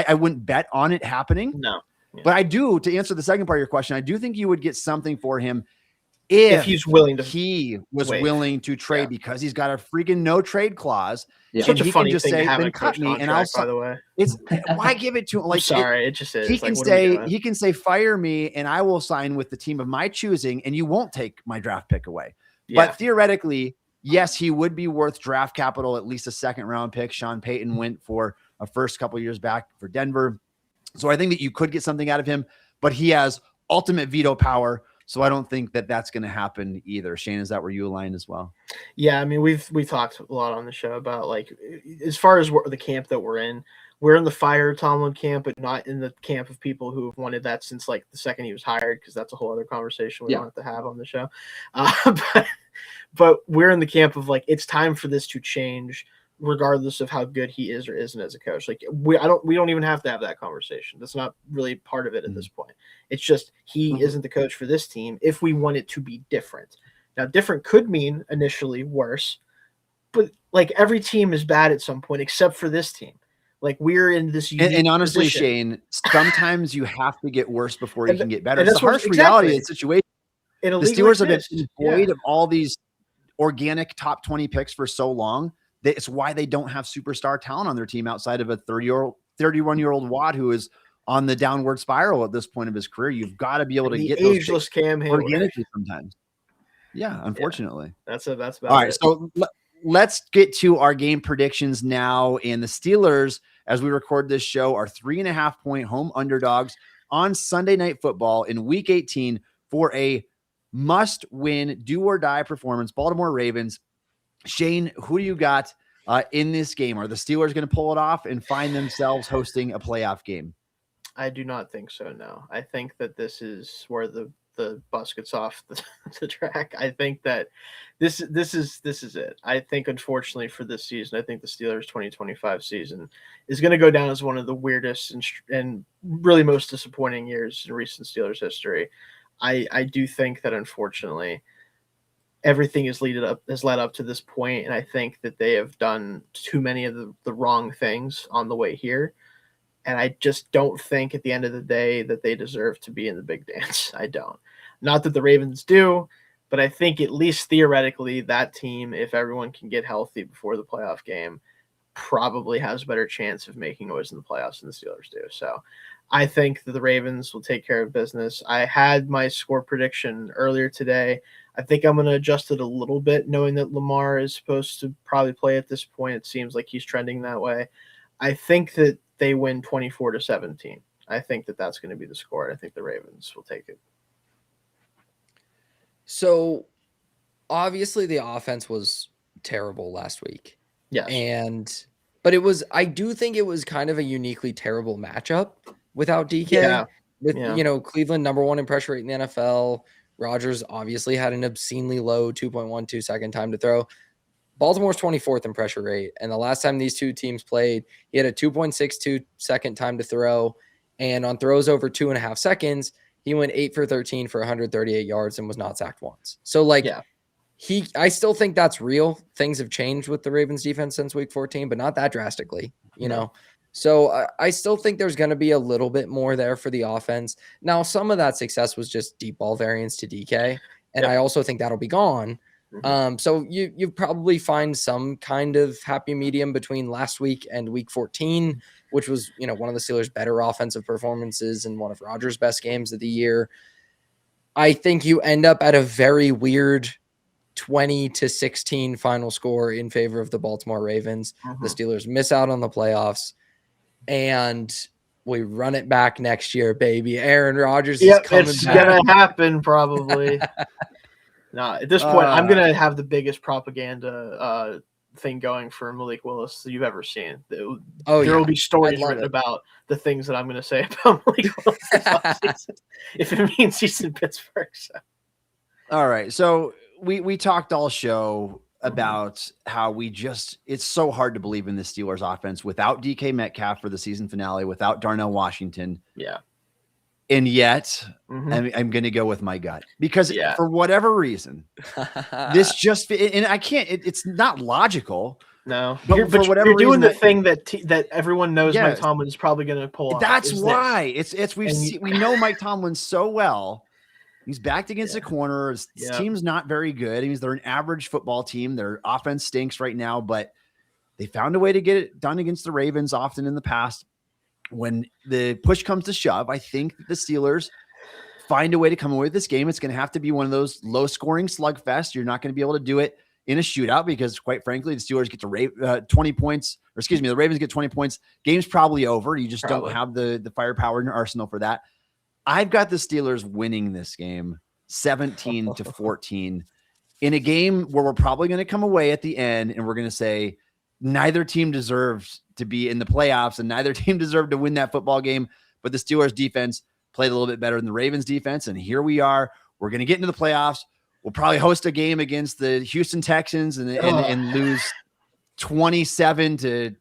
wouldn't bet on it happening. No. Yeah. But I do, to answer the second part of your question, I do think you would get something for him if he's willing to. He was willing to trade because he's got a freaking no trade clause. Yeah. And Such he a funny can just thing say, to have then cut me, and I'll. By the way, it's why give it to him? Like, I'm sorry, it just is. He can say, fire me, and I will sign with the team of my choosing, and you won't take my draft pick away. Yeah. But theoretically, yes, he would be worth draft capital, at least a second round pick. Sean Payton went for a first couple years back for Denver. So I think that you could get something out of him, but he has ultimate veto power. So I don't think that that's going to happen either. Shayne, is that where you align as well? Yeah, I mean, we've talked a lot on the show about, like, as far as the camp that we're in the fire Tomlin camp, but not in the camp of people who have wanted that since like the second he was hired, because that's a whole other conversation we don't have to have on the show. But we're in the camp of, like, it's time for this to change, regardless of how good he is or isn't as a coach. Like, we don't even have to have that conversation. That's not really part of it at this point. It's just he isn't the coach for this team if we want it to be different. Now, different could mean initially worse, but like every team is bad at some point except for this team. Like, we're in this unique and honestly, position. Shayne, sometimes you have to get worse before you can get better. It's the harsh exactly. reality of the situation. The Steelers have been void of all these organic top 20 picks for so long. It's why they don't have superstar talent on their team outside of a 31-year-old Watt who is on the downward spiral at this point of his career. You've got to be able to get those ageless Cam organically sometimes. Yeah, unfortunately. Yeah, that's about all right. It. So let's get to our game predictions now. And the Steelers, as we record this show, are 3.5-point home underdogs on Sunday Night Football in Week 18 for a must-win, do-or-die performance. Baltimore Ravens. Shayne, who do you got in this game? Are the Steelers going to pull it off and find themselves hosting a playoff game? I do not think so, no. I think that this is where the bus gets off the track. I think that this is it. I think, unfortunately, for this season, I think the Steelers 2025 season is going to go down as one of the weirdest and really most disappointing years in recent Steelers history. I do think that, unfortunately, everything has led up to this point, and I think that they have done too many of the wrong things on the way here. And I just don't think at the end of the day that they deserve to be in the big dance. I don't. Not that the Ravens do, but I think at least theoretically that team, if everyone can get healthy before the playoff game, probably has a better chance of making noise in the playoffs than the Steelers do. So I think that the Ravens will take care of business. I had my score prediction earlier today. I think I'm going to adjust it a little bit, knowing that Lamar is supposed to probably play at this point. It seems like he's trending that way. I think that they win 24-17. I think that that's going to be the score. I think the Ravens will take it. So obviously the offense was terrible last week. Yes. But I do think it was kind of a uniquely terrible matchup without DK. Yeah. With Cleveland #1 in pressure rate in the NFL. Rodgers obviously had an obscenely low 2.12 second time to throw. Baltimore's 24th in pressure rate. And the last time these two teams played, he had a 2.62 second time to throw. And on throws over 2.5 seconds, he went 8 for 13 for 138 yards and was not sacked once. So I still think that's real. Things have changed with the Ravens defense since week 14, but not that drastically, you know? So I still think there's going to be a little bit more there for the offense. Now, some of that success was just deep ball variance to DK. And I also think that'll be gone. So you probably find some kind of happy medium between last week and week 14, which was, one of the Steelers' better offensive performances and one of Rodgers' best games of the year. I think you end up at a very weird 20-16 final score in favor of the Baltimore Ravens. The Steelers miss out on the playoffs, and we run it back next year, baby. Aaron Rodgers is coming back. It's gonna happen probably. No, at this point, I'm gonna have the biggest propaganda thing going for Malik Willis that you've ever seen. There will be stories written about the things that I'm gonna say about Malik Willis this offseason, if it means he's in Pittsburgh. So. All right, so we talked all show about how it's so hard to believe in the Steelers offense without DK Metcalf for the season finale, without Darnell Washington. Yeah. And yet I'm going to go with my gut because for whatever reason, this just, and I can't, it's not logical. No, but for whatever you're doing reason, the thing that everyone knows Mike Tomlin is probably going to pull off. That's why we know Mike Tomlin so well. He's backed against the corner. His team's not very good. They're an average football team. Their offense stinks right now, but they found a way to get it done against the Ravens often in the past. When the push comes to shove, I think the Steelers find a way to come away with this game. It's going to have to be one of those low-scoring slugfests. You're not going to be able to do it in a shootout because, quite frankly, the Steelers get to 20 points, or excuse me, the Ravens get 20 points. Game's probably over. You just don't have the firepower in your arsenal for that. I've got the Steelers winning this game 17-14 in a game where we're probably going to come away at the end and we're going to say neither team deserves to be in the playoffs and neither team deserved to win that football game, but the Steelers defense played a little bit better than the Ravens defense. And here we are, we're going to get into the playoffs. We'll probably host a game against the Houston Texans and lose 27-10.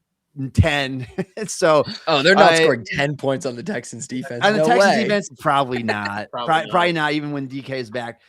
So, they're not scoring 10 points on the Texans defense. On the Texans defense, probably not. probably not even when DK is back.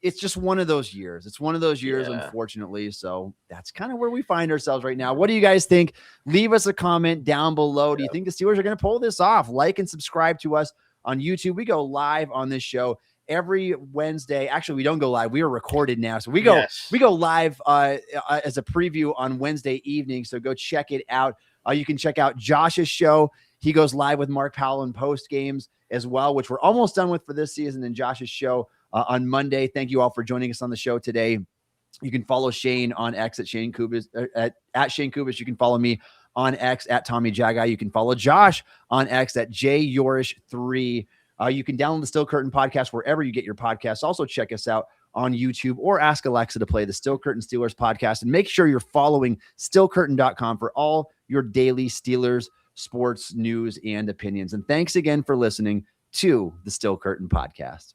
It's just one of those years. It's one of those years, unfortunately. So that's kind of where we find ourselves right now. What do you guys think? Leave us a comment down below. Do you think the Steelers are going to pull this off? Like and subscribe to us on YouTube. We go live on this show every Wednesday. Actually, we don't go live. We are recorded now. So we go live as a preview on Wednesday evening. So go check it out. You can check out Josh's show. He goes live with Mark Powell in post games as well, which we're almost done with for this season. And Josh's show on Monday. Thank you all for joining us on the show today. You can follow Shayne on X at Shayne Kubas, at Shayne Kubas. You can follow me on X at Tommy Jaggi. You can follow Josh on X at JYorish3. You can download the Still Curtain podcast wherever you get your podcasts. Also check us out on YouTube or ask Alexa to play the Still Curtain Steelers podcast. And make sure you're following stillcurtain.com for all your daily Steelers sports news and opinions. And thanks again for listening to the Still Curtain podcast.